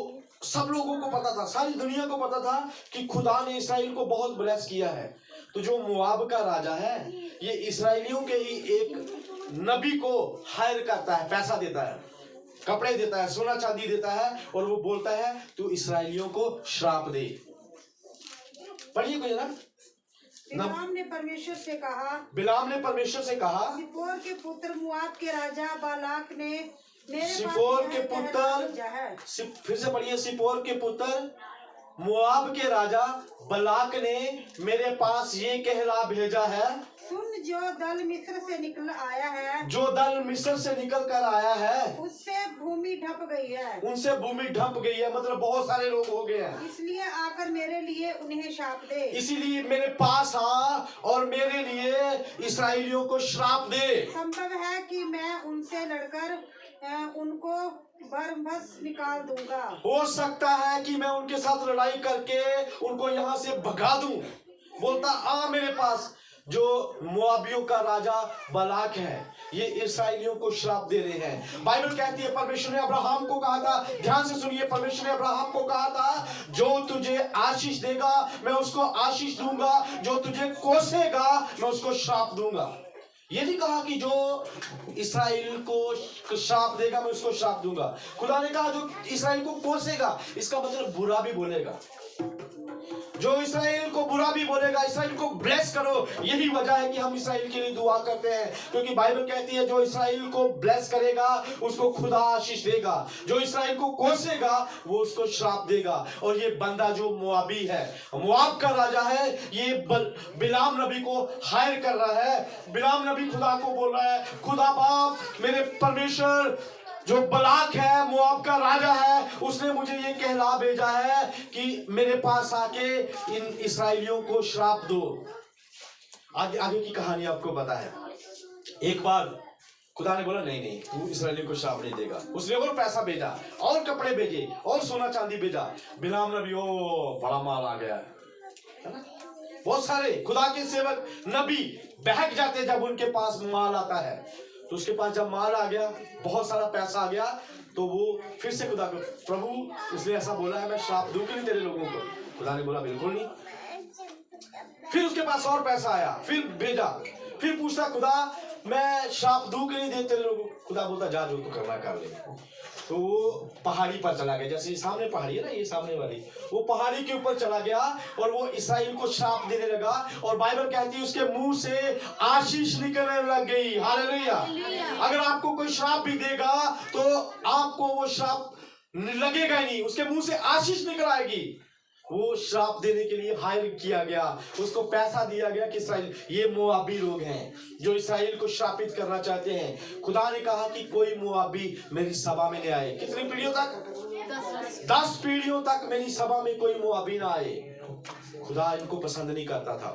सब लोगों को पता था, सारी दुनिया को पता था कि खुदा ने इस्राएल को बहुत ब्लेस किया है। तो जो मुआब का राजा है, ये इस्राएलियों के ही एक नबी को हायर करता है, पैसा देता है, कपड़े देता है, सोना चांदी देता है, और वो बोलता है तू इस्राएलियों को श्राप दे। पढ़िए कोई ना। बिलाम ने परमेश्वर से कहा, सिप्पोर के पुत्र मुआब के राजा बालाक ने मेरे सिप्पोर के पुत्र, फिर से पढ़िए, सिप्पोर के पुत्र मुआब के राजा बलाक ने मेरे पास ये कहला भेजा है, सुन, जो दल मिस्र से निकल आया है, जो दल मिस्र से निकल कर आया है, उससे भूमि ढप गई है। उनसे भूमि ढप गई है, मतलब बहुत सारे लोग हो गए हैं। इसलिए आकर मेरे लिए उन्हें श्राप दे। इसीलिए मेरे पास आ और मेरे लिए इस्राएलियों को श्राप दे। संभव है कि मैं उनसे लड़कर उनको बरबस निकाल दूंगा। हो सकता है कि मैं उनके साथ लड़ाई करके उनको यहाँ से भगा दूं। बोलता आ मेरे पास, जो मोआबियों का राजा बालाक है, ये इस्राएलियों को श्राप दे रहे हैं। बाइबल कहती है परमेश्वर ने अब्राहम को कहा था, ध्यान से सुनिए, परमेश्वर ने अब्राहम को कहा था जो तुझे आशीष देगा मैं उसको आशीष दूंगा, जो तुझे कोसेगा मैं उसको श्राप दूंगा। ये नहीं कहा कि जो इस्राएल को श्राप देगा मैं उसको श्राप दूंगा। खुदा ने कहा जो इस्राएल को कोसेगा, इसका मतलब बुरा भी बोलेगा, जो इस्राएल को बुरा भी बोलेगा, इस्राएल को ब्लेस करो। यही वजह है कि हम इस्राएल के लिए दुआ करते हैं, क्योंकि बाइबल कहती है जो इस्राएल को ब्लेस करेगा उसको खुदा आशीष देगा, जो इस्राएल को कोसेगा वो उसको श्राप देगा। और ये बंदा जो मोआबी है, मोआब का राजा है, ये बिलाम नबी को हायर कर रहा है। बिलाम नबी खुदा को बोल रहा है, खुदा बाप मेरे परमेश्वर, जो बलाक है मोआब का राजा है, उसने मुझे ये कहला भेजा है कि मेरे पास आके इन इस्राएलियों को श्राप दो। आगे की कहानी आपको पता है। एक बार खुदा ने बोला नहीं तू इस्राएलियों को श्राप नहीं देगा। उसने और पैसा भेजा और कपड़े भेजे और सोना चांदी भेजा। बिलाम नबी, ओ बड़ा माल आ गया है ना। बहुत सारे खुदा के सेवक नबी बहक जाते जब उनके पास माल आता है। तो उसके पास जब माल आ गया, बहुत सारा पैसा आ गया, तो वो फिर से खुदा को, प्रभु उसने ऐसा बोला है मैं श्राप दूं कि नहीं तेरे लोगों को? खुदा ने बोला बिल्कुल नहीं। फिर उसके पास और पैसा आया, फिर भेजा, फिर पूछता खुदा मैं श्राप दूं कि नहीं दे तेरे लोगों? खुदा बोलता जा जो तू करना कर ले। तो वो पहाड़ी पर चला गया, जैसे सामने पहाड़ी है ना, ये सामने वाली, वो पहाड़ी के ऊपर चला गया और वो इस्राएल को श्राप देने लगा। और बाइबल कहती है उसके मुंह से आशीष निकलने लग गई। हालेलुया। अगर आपको कोई श्राप भी देगा तो आपको वो श्राप लगेगा ही नहीं, उसके मुंह से आशीष निकल आएगी। वो श्राप देने के लिए हायर किया गया, उसको पैसा दिया गया कि इस्राएल, ये मोआबी लोग हैं जो इस्राएल को श्रापित करना चाहते हैं। खुदा ने कहा कि कोई मोआबी मेरी सभा में न आए। कितनी पीढ़ियों तक? 10 पीढ़ियों तक मेरी सभा में कोई मोआबी ना आए। खुदा इनको पसंद नहीं करता था।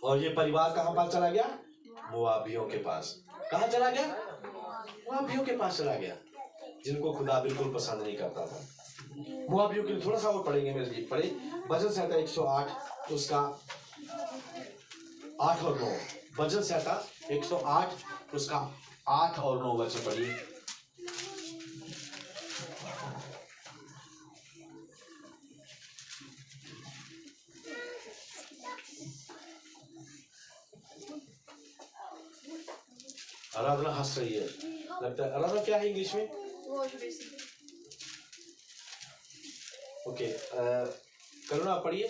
और ये परिवार कहां पास चला गया? मोआबियों के पास। कहां चला गया? मोआबियों के पास चला गया, जिनको खुदा बिल्कुल पसंद नहीं करता था। मोआबियों के लिए थोड़ा सा और पढ़ेंगे मेरे लिए। पढ़े भजन संहिता 108 उसका 8 और 9। भजन संहिता 108 उसका 8 और 9 वचन पढ़िए। आराधना हंस रही है, लगता है। आराधना क्या है इंग्लिश में? ओके, करुणा पढ़िए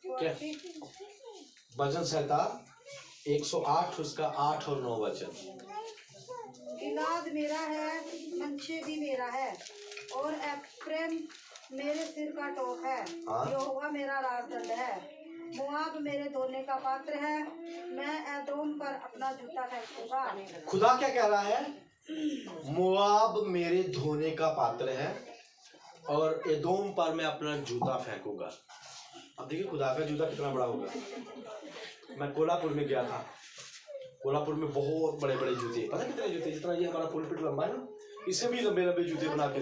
क्या? भजन संहिता 108 उसका 8 और 9 वचन। गिलाद मेरा है, मनशे भी मेरा है, और एफ्रेम मेरे सिर का टोप है। यहोवा मेरा राजदंड है। मोआब मेरे धोने का पात्र है, मैं एदोम पर अपना जूता फेंकूंगा। खुदा क्या कह रहा है? मोआब मेरे धोने का पात्र है और एदोम पर मैं अपना जूता फेंकूंगा। अब देखिए खुदा का जूता कितना बड़ा होगा। मैं कोल्हापुर में गया था, कोल्हापुर में बहुत बड़े बड़े जूते, पता कितने जूते? जितना ये हमारा पुलपिट लंबा है ना, इससे भी लंबे लंबे जूते बना के।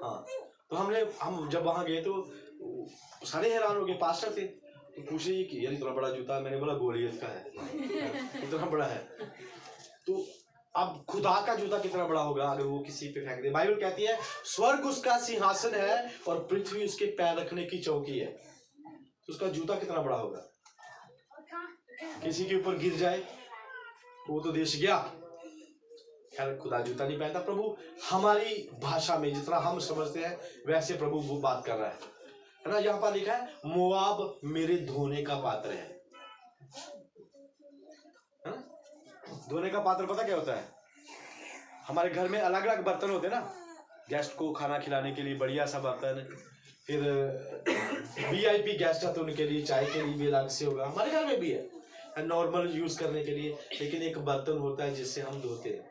हाँ, तो हम जब वहां गए तो सारे हैरान हो गए। पास्टर थे तो पूछे कि यार इतना बड़ा जूता? मैंने बोला गोलियत का है, इतना बड़ा है। तो अब खुदा का जूता कितना बड़ा होगा अगर वो किसी पे फेंक दे। बाइबल कहती है स्वर्ग उसका सिंहासन है और पृथ्वी उसके पैर रखने की चौकी है। तो उसका जूता कितना बड़ा होगा? किसी के ऊपर गिर जाए वो तो देश गया। खैर खुदा जूता नहीं पहनता। प्रभु हमारी भाषा में जितना हम समझते हैं वैसे प्रभु वो बात कर रहा है ना। यहाँ पर लिखा है मोआब मेरे धोने का पात्र है। धोने का पात्र पता क्या होता है? हमारे घर में अलग अलग बर्तन होते हैं ना, गेस्ट को खाना खिलाने के लिए बढ़िया सा बर्तन, फिर VIP गेस्ट है तो उनके लिए चाय के लिए भी अलग से होगा। हमारे घर में भी है नॉर्मल यूज करने के लिए, लेकिन एक बर्तन होता है जिससे हम धोते हैं।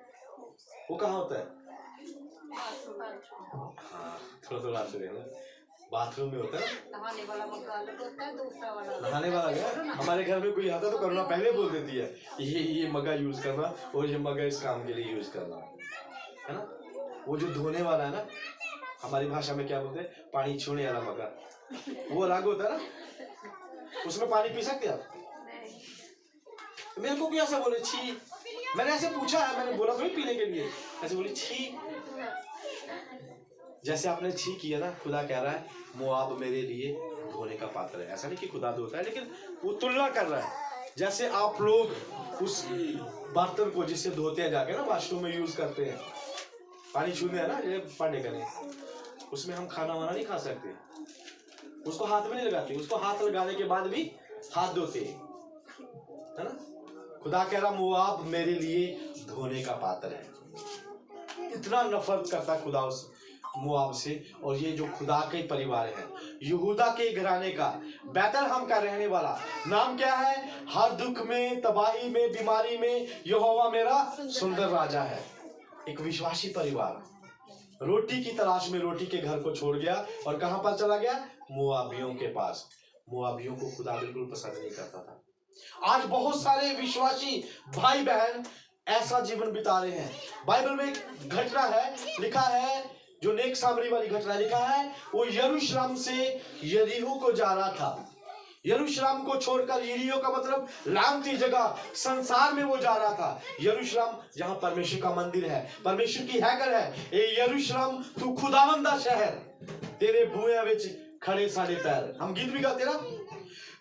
वो कहाँ होता है? हाँ, थोड़ा बाथरूम में होता है। नहाने वाला मग्गा अलग होता है, दूसरा वाला नहाने वाला है। हमारे घर में कोई आता तो करुणा पहले बोल देती है ये मग्गा यूज करना और ये मग्गा इस काम के लिए यूज करना, है ना। वो जो धोने वाला है ना, हमारी भाषा में क्या बोलते हैं? पानी छूने वाला मग्गा, वो अलग होता है ना। उसमें पानी पी सकते हैं आप? मेरे को क्यों ऐसे बोले छी? मैंने ऐसे पूछा है, मैंने बोला थोड़ी पीने के लिए, ऐसे बोले छी। जैसे आपने छी किया ना, खुदा कह रहा है मोआब मेरे लिए धोने का पात्र है। ऐसा नहीं कि खुदा धोता है, लेकिन वो तुलना कर रहा है। जैसे आप लोग उस बर्तन को जिससे धोते हैं जाके ना, वॉशरूम में यूज करते हैं, पानी छूने है ना, ये पानी करें, उसमें हम खाना वाना नहीं खा सकते, उसको हाथ में नहीं लगाते, उसको हाथ लगाने के बाद भी हाथ धोते हैं, है ना। खुदा कह रहा मोआब मेरे लिए धोने का पात्र है। इतना नफरत करता खुदा उस मोआब से। और ये जो खुदा के परिवार है, यहूदा के घराने का, बैतलहम का रहने वाला, नाम क्या है? हर दुख में, तबाही में, बीमारी में यहोवा मेरा सुंदर राजा है। एक विश्वासी परिवार रोटी की तलाश में रोटी के घर को छोड़ गया और कहां पर चला गया? मोआबियों के पास। मोआबियों को खुदा बिल्कुल पसंद नहीं करता था। आज बहुत सारे विश्वासी भाई बहन ऐसा जीवन बिता रहे हैं। बाइबल में एक घटना है, लिखा है, जो नेक सामरी वाली घटना लिखा है, वो यरूशलेम से यरीहो को जा रहा था। यरूशलेम को छोड़कर, यरीहो का मतलब लामती जगह, संसार में वो जा रहा था। यरूशलेम जहां परमेश्वर का मंदिर है, परमेश्वर की हैकल है। ए यरूशलेम तू खुदावंदा शहर, तेरे भूया विच खड़े साडे पैर। हम गीत भी गाते ना,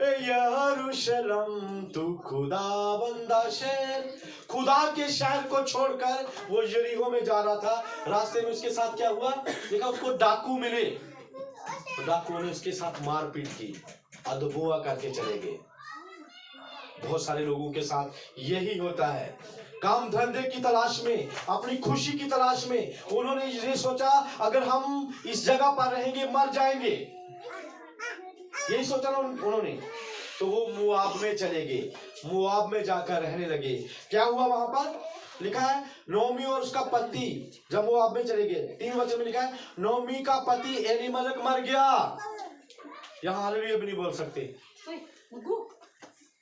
ए यरूशलेम तू खुदावंदा शहर। खुदा के शहर को छोड़कर वो यरीहो में जा रहा था। रास्ते में उसके साथ क्या हुआ? देखा, उसको डाकू मिले, तो डाकुओं ने उसके साथ मारपीट की, अधबुआ करके चले गए। बहुत सारे लोगों के साथ यही होता है। काम धंधे की तलाश में, अपनी खुशी की तलाश में उन्होंने ये सोचा अगर हम इस जगह पर रहेंगे मर जाएंगे, यही सोचा ना उन्होंने। तो वो मोआब में चले गए, मोआब में जाकर रहने लगे। क्या हुआ वहां पर? लिखा है नोमी और उसका पति जब मोआब में चले गए, 3 वचन में लिखा है नोमी का पति एलीमलेक मर गया। यहाँ हालेलुया भी नहीं बोल सकते।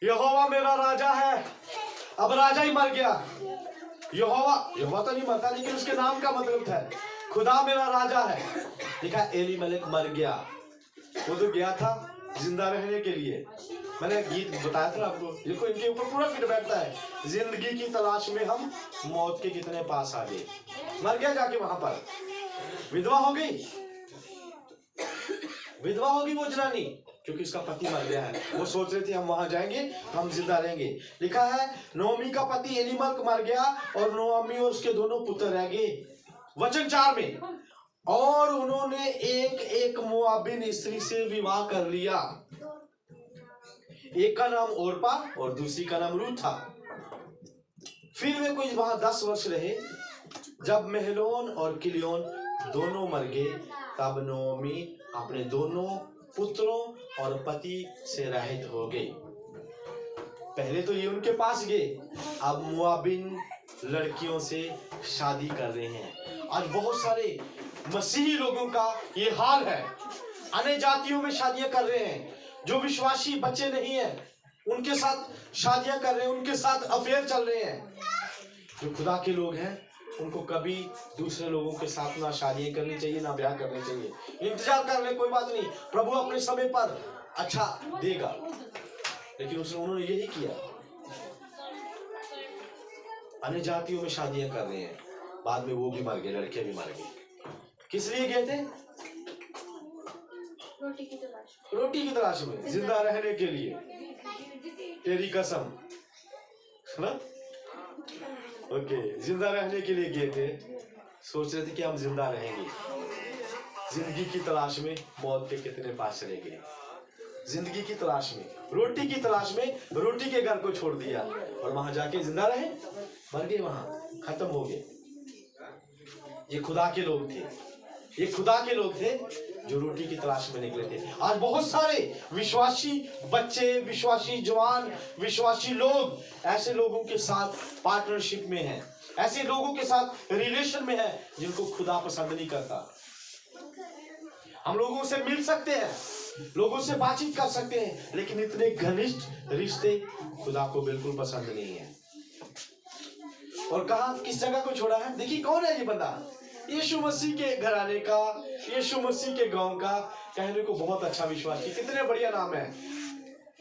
यहोवा मेरा राजा है, अब राजा ही मर गया। यहोवा तो नहीं मरता, लेकिन उसके नाम का मतलब है खुदा मेरा राजा है। लिखा एलीमलेक मर गया। वो तो गया था जिंदा रहने के लिए। मैंने गीत बताया था आपको, देखो इनके ऊपर पूरा फिट बैठता है। जिंदगी की तलाश में हम मौत के कितने पास आ गए। मर गया जाके वहां पर, विधवा हो गई, विधवा होगी वो जनानी, क्योंकि उसका पति मर गया है। वो सोच रहे थे हम वहां जाएंगे हम जिंदा रहेंगे। लिखा है नोमी का पति एलीमलेक मर गया और नोमी और उसके दोनों पुत्र रह गए। वचन 4 में, और उन्होंने एक एक मोआबिन स्त्री से विवाह कर लिया। एक का नाम ओरपा और दूसरी का नाम रूथ था। फिर वे कुछ वहां 10 वर्ष रहे। जब महलोन और किलियोन दोनों मर गए, तब नोमी अपने दोनों पुत्रों और पति से रहित हो गई। पहले तो ये उनके पास गए, अब मोआबिन लड़कियों से शादी कर रहे हैं। आज बहुत सारे मसीही लोगों का ये हाल है, अन्य जातियों में शादियां कर रहे हैं। जो विश्वासी बच्चे नहीं है उनके साथ शादियां कर रहे हैं, उनके साथ अफेयर चल रहे हैं। जो खुदा के लोग हैं उनको कभी दूसरे लोगों के साथ ना शादियां करनी चाहिए ना ब्याह करने चाहिए। इंतजार कर ले, कोई बात नहीं, प्रभु अपने समय पर अच्छा देगा। लेकिन उन्होंने यही किया, अन्य जातियों में शादियां कर रहे हैं। बाद में वो भी मर गए, लड़कियां भी मर गई। किस लिए गए थे? रोटी की तलाश में, जिंदा रहने के लिए। तेरी कसम, है ना? ओके, जिंदा रहने के लिए गए थे। सोच रहे थे कि हम जिंदा रहेंगे। जिंदगी की तलाश में मौत के कितने पास चले गए। जिंदगी की तलाश में, रोटी की तलाश में रोटी के घर को छोड़ दिया और वहां जाके जिंदा रहे, मर गए, वहां खत्म हो गए। ये खुदा के लोग थे, ये खुदा के लोग थे जो रोटी की तलाश में निकले थे। आज बहुत सारे विश्वासी बच्चे, विश्वासी जवान, विश्वासी लोग ऐसे लोगों के साथ पार्टनरशिप में हैं, ऐसे लोगों के साथ रिलेशन में है जिनको खुदा पसंद नहीं करता। हम लोगों से मिल सकते हैं, लोगों से बातचीत कर सकते हैं, लेकिन इतने घनिष्ठ रिश्ते खुदा को बिल्कुल पसंद नहीं है। और कहा किस जगह को छोड़ा है? देखिए कौन है ये बंदा? यीशु मसीह के घराने का, यीशु मसीह के गांव का। कहने को बहुत अच्छा विश्वासी, कितने बढ़िया नाम है।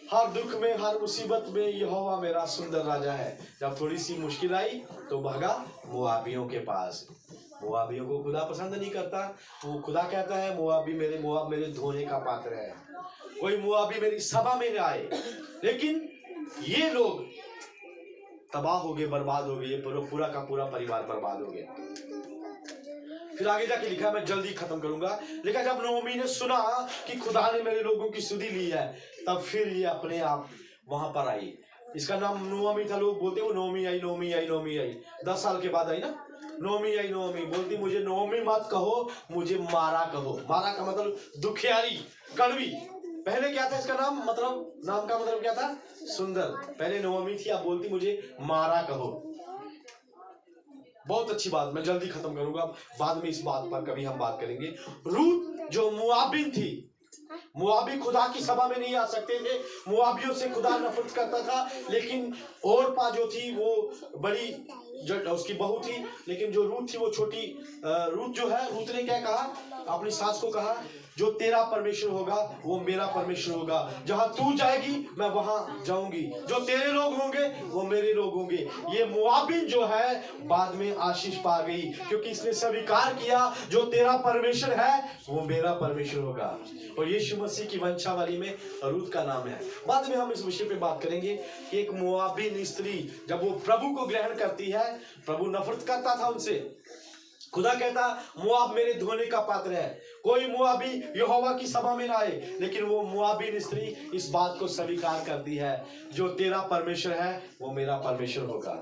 हर दुख में, हर मुसीबत में यहोवा मेरा सुंदर राजा है। जब थोड़ी सी मुश्किल आई तो भागा मोआबियों के पास। मोआबियों को खुदा पसंद नहीं करता। वो खुदा कहता है मोआब मेरे धोने का पात्र है, कोई मोआबी मेरी सभा में न आए। लेकिन ये लोग तबाह हो गए, बर्बाद हो गए, पूरा का पूरा परिवार बर्बाद हो गया। फिर आगे जाके लिखा, मैं जल्दी खत्म करूंगा, लिखा जब नोमी ने सुना कि खुदा ने मेरे लोगों की सुधि ली है, तब फिर ये अपने आप वहां पर आई। इसका नाम नोमी था। लोग बोलते वो नोमी आई, नोमी आई, नोमी आई। 10 साल के बाद आई ना, नोमी आई। नोमी बोलती मुझे नोमी मत कहो, मुझे मारा कहो। मारा का मतलब दुखियारी, कड़वी। पहले क्या था इसका नाम, मतलब नाम का मतलब क्या था, सुंदर। पहले नोमी थी, अब बोलती मुझे मारा कहो। बहुत अच्छी बात, मैं जल्दी खत्म करूंगा, बाद में इस बात पर कभी हम बात करेंगे। रूत जो मुआबिन थी, मुआबी खुदा की सभा में नहीं आ सकते थे, मुआबियों से खुदा नफरत करता था। लेकिन ओरपा जो थी वो बड़ी उसकी बहू थी, लेकिन जो रूत थी वो छोटी। रूत जो है, रूत ने क्या कहा, अपनी सास को कहा जो तेरा परमेश्वर होगा वो मेरा परमेश्वर होगा, जहां तू जाएगी मैं वहां जाऊंगी, जो तेरे लोग होंगे वो मेरे लोग होंगे। ये मुआबिन जो है बाद में आशीष पा गई, क्योंकि इसने स्वीकार किया जो तेरा परमेश्वर है वो मेरा परमेश्वर होगा। और यीशु मसीह की वंशावली में रूत का नाम है। बाद में हम इस विषय पे बात करेंगे कि एक मुआबिन स्त्री जब वो प्रभु को ग्रहण करती है, प्रभु नफरत करता था उनसे। खुदा कहता मुआब मेरे धोने का पात्र है, कोई मुआबी यहोवा की सभा में ना आए। लेकिन वो मुआबिन स्त्री इस बात को स्वीकार करती है, जो तेरा परमेश्वर है वो मेरा परमेश्वर होगा।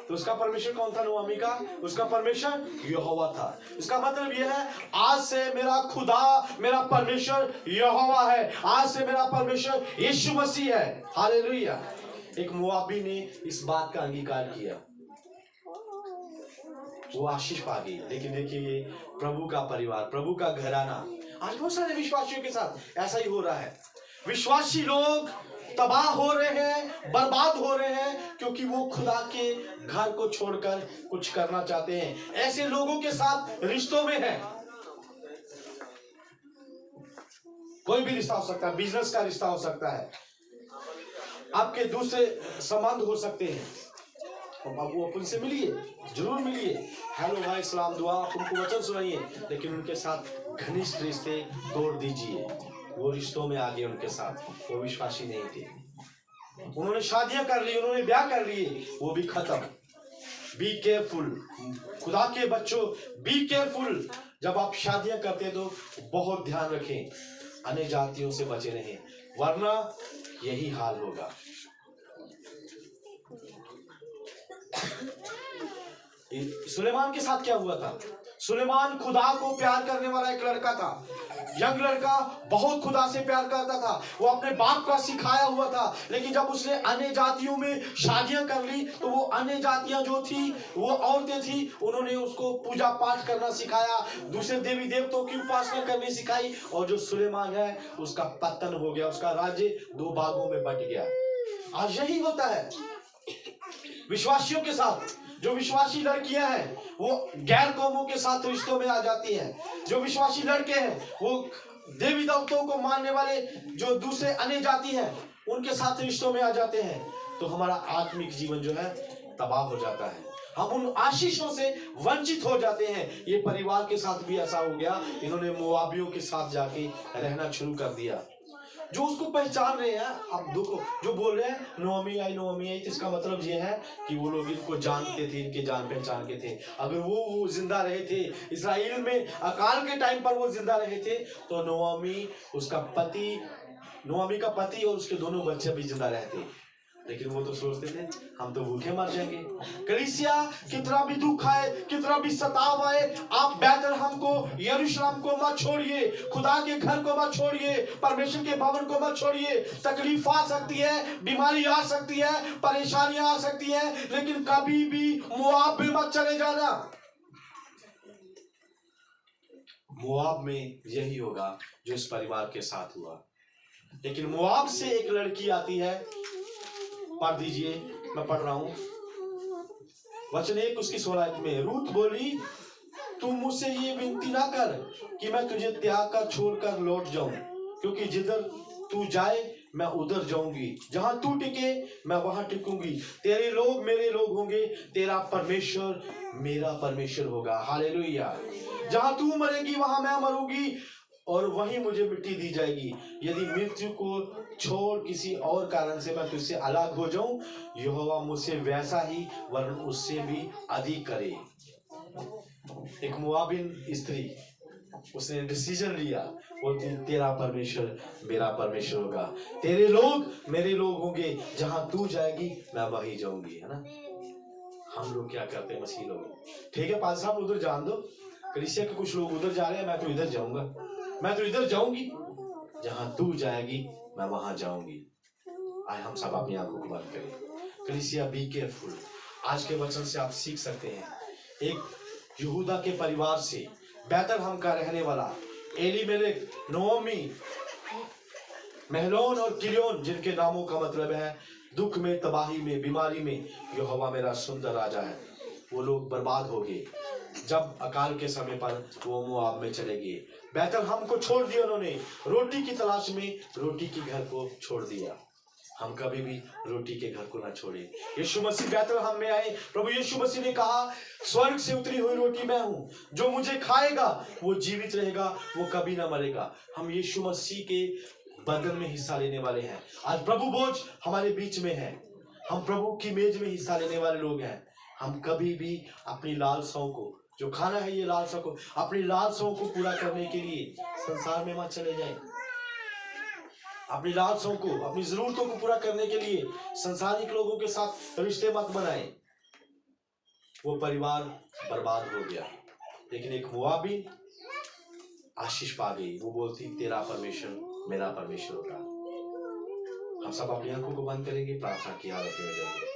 तो उसका परमेश्वर कौन था नोआमी का? उसका परमेश्वर यहोवा था। इसका मतलब यह है आज से मेरा खुदा, मेरा परमेश्वर यहोवा है, आज से मेरा परमेश्वर यीशु मसीह है। हालेलुया। एक मुआबी ने इस बात का अंगीकार किया, वो आशीष पा गई। लेकिन देखिए ये प्रभु का परिवार, प्रभु का घराना, आज बहुत सारे विश्वासियों के साथ ऐसा ही हो रहा है। विश्वासी लोग तबाह हो रहे हैं, बर्बाद हो रहे हैं, क्योंकि वो खुदा के घर को छोड़कर कुछ करना चाहते हैं। ऐसे लोगों के साथ रिश्तों में है, कोई भी रिश्ता हो सकता है, बिजनेस का रिश्ता हो सकता है, आपके दूसरे संबंध हो सकते हैं। बाबू आप उनसे मिलिए, जरूर मिलिए, हेलो भाई सलाम दुआ, आप उनको वचन सुनाइए, लेकिन उनके साथ घनिष्ठ रिश्ते तोड़ दीजिए। वो रिश्तों में आ गए उनके साथ, वो विश्वासी नहीं थे, उन्होंने शादियां कर ली, उन्होंने ब्याह कर लिए, वो भी खत्म। बी केयरफुल, खुदा के बच्चों, बी केयरफुल। जब आप शादियां करते तो बहुत ध्यान रखें, अन्य जातियों से बचे रहें, वरना यही हाल होगा। सुलेमान के साथ क्या हुआ था? सुलेमान खुदा को प्यार करने वाला एक लड़का था, यंग लड़का, बहुत खुदा से प्यार करता था, वो अपने बाप का सिखाया हुआ था। लेकिन जब उसने अन्य जातियों में शादियां कर ली तो वो अन्य जातियां जो थी, वो औरतें थी, उन्होंने उसको पूजा पाठ करना सिखाया, दूसरे देवी देवताओं की उपासना करनी सिखाई, और जो सुलेमान है उसका पतन हो गया, उसका राज्य 2 भागों में बंट गया। आज यही होता है विश्वासियों के साथ। जो विश्वासी लड़कियां हैं वो गैर कौमों के साथ रिश्तों में आ जाती हैं, जो विश्वासी लड़के हैं वो देवी देवताओं को मानने वाले जो दूसरे अन्य जाति हैं उनके साथ रिश्तों में आ जाते हैं, तो हमारा आत्मिक जीवन जो है तबाह हो जाता है, हम उन आशीषों से वंचित हो जाते हैं। ये परिवार के साथ भी ऐसा हो गया, इन्होंने मोआबियों के साथ जाके रहना शुरू कर दिया। जो उसको पहचान रहे हैं, अब देखो जो बोल रहे हैं नोमी आई, नोमी आई, तो इसका मतलब ये है कि वो लोग इनको जानते थे, इनके जान पहचान के थे। अगर वो जिंदा रहे थे, इस्राएल में अकाल के टाइम पर वो जिंदा रहे थे, तो नोमी उसका पति, नोमी का पति और उसके दोनों बच्चे भी जिंदा रहते। लेकिन वो तो सोचते थे हम तो भूखे मर जाएंगे। कलीसिया कितना भी दुख आए, कितना भी सताव आए, आप बैतलहम को, यरूशलेम को मत छोड़िए, खुदा के घर को मत छोड़िए, परमेश्वर के भवन को मत छोड़िए। तकलीफ आ सकती है, बीमारी आ सकती है, परेशानियां आ सकती है, लेकिन कभी भी मोआब में मत चले जाना। मोआब में यही होगा जो इस परिवार के साथ हुआ। लेकिन मोआब से एक लड़की आती है, पढ़ दीजिए, मैं पढ़ रहा हूं वचन 1 उसकी 16 में। रूत बोली तू मुझसे ये विनती ना कर कि मैं तुझे त्याग कर छोड़कर लौट जाऊं, क्योंकि जिधर तू जाए मैं उधर जाऊंगी, जहां तू टिके मैं वहां टिकूंगी। तेरे लोग मेरे लोग होंगे, तेरा परमेश्वर मेरा परमेश्वर होगा। हालेलुया। जहां तू मरेगी वहां मैं मरूंगी और वहीं मुझे मिट्टी दी जाएगी। यदि मृत्यु को छोड़ किसी और कारण से मैं तुझसे अलग हो जाऊं, यहोवा मुझसे वैसा ही वरन उससे भी अधिक करे। एक मोआबिन स्त्री, उसने डिसीजन लिया, बोलती तेरा परमेश्वर मेरा परमेश्वर होगा, तेरे लोग मेरे लोग होंगे, जहां तू जाएगी मैं वहीं जाऊंगी। है ना। हम लोग क्या करते हैं मसीह लोग, ठीक है पास साहब उधर जान दो, कलीसिया के कुछ लोग उधर जा रहे हैं, मैं तो इधर जाऊंगा, मैं तो इधर जाऊंगी, जहां तू जाएगी मैं वहां जाऊंगी। आए हम सब अपनी आंखों को बंद करें। कलीसिया बी केयरफुल। आज के वचन से आप सीख सकते हैं, एक यहूदा के परिवार से बेतलहम का रहने वाला एलीमेलेक, नोमी, महलोन और किलियोन, जिनके नामों का मतलब है दुख में, तबाही में, बीमारी में, यहोवा मेरा सुंदर राजा है, वो लोग बर्बाद हो गए जब अकाल के समय पर वो मोआब में चले गए। बेतलहम को छोड़ दिया उन्होंने, रोटी की तलाश में रोटी के घर को छोड़ दिया। हम कभी भी रोटी के घर को ना छोड़े। यीशु मसीह बेतलहम में आए, प्रभु यीशु मसीह ने कहा स्वर्ग से उतरी हुई रोटी मैं हूं, जो मुझे खाएगा वो जीवित रहेगा, वो कभी ना मरेगा। हम यीशु मसीह के बदन में हिस्सा लेने वाले हैं। आज प्रभु भोज हमारे बीच में है, हम प्रभु की मेज में हिस्सा लेने वाले लोग हैं। हम कभी भी अपनी लालसाओं को, जो खाना है ये लालसा को, अपनी लालसाओं को पूरा करने के लिए संसार में मत चले जाएं। अपनी लालसाओं को, अपनी जरूरतों को पूरा करने के लिए संसारिक लोगों के साथ रिश्ते मत बनाएं। वो परिवार बर्बाद हो गया, लेकिन एक मोआबी आशीष पा गई। वो बोलती तेरा परमेश्वर मेरा परमेश्वर होगा। हम सब अपनी आंखों को बंद करेंगे, प्रार्थना की हालत में जाएंगे।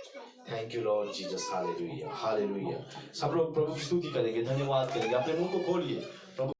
Thank you Lord Jesus, hallelujah hallelujah. सब लोग प्रभु की स्तुति करेंगे, धन्यवाद करेंगे। अपने मुंह को खोलिए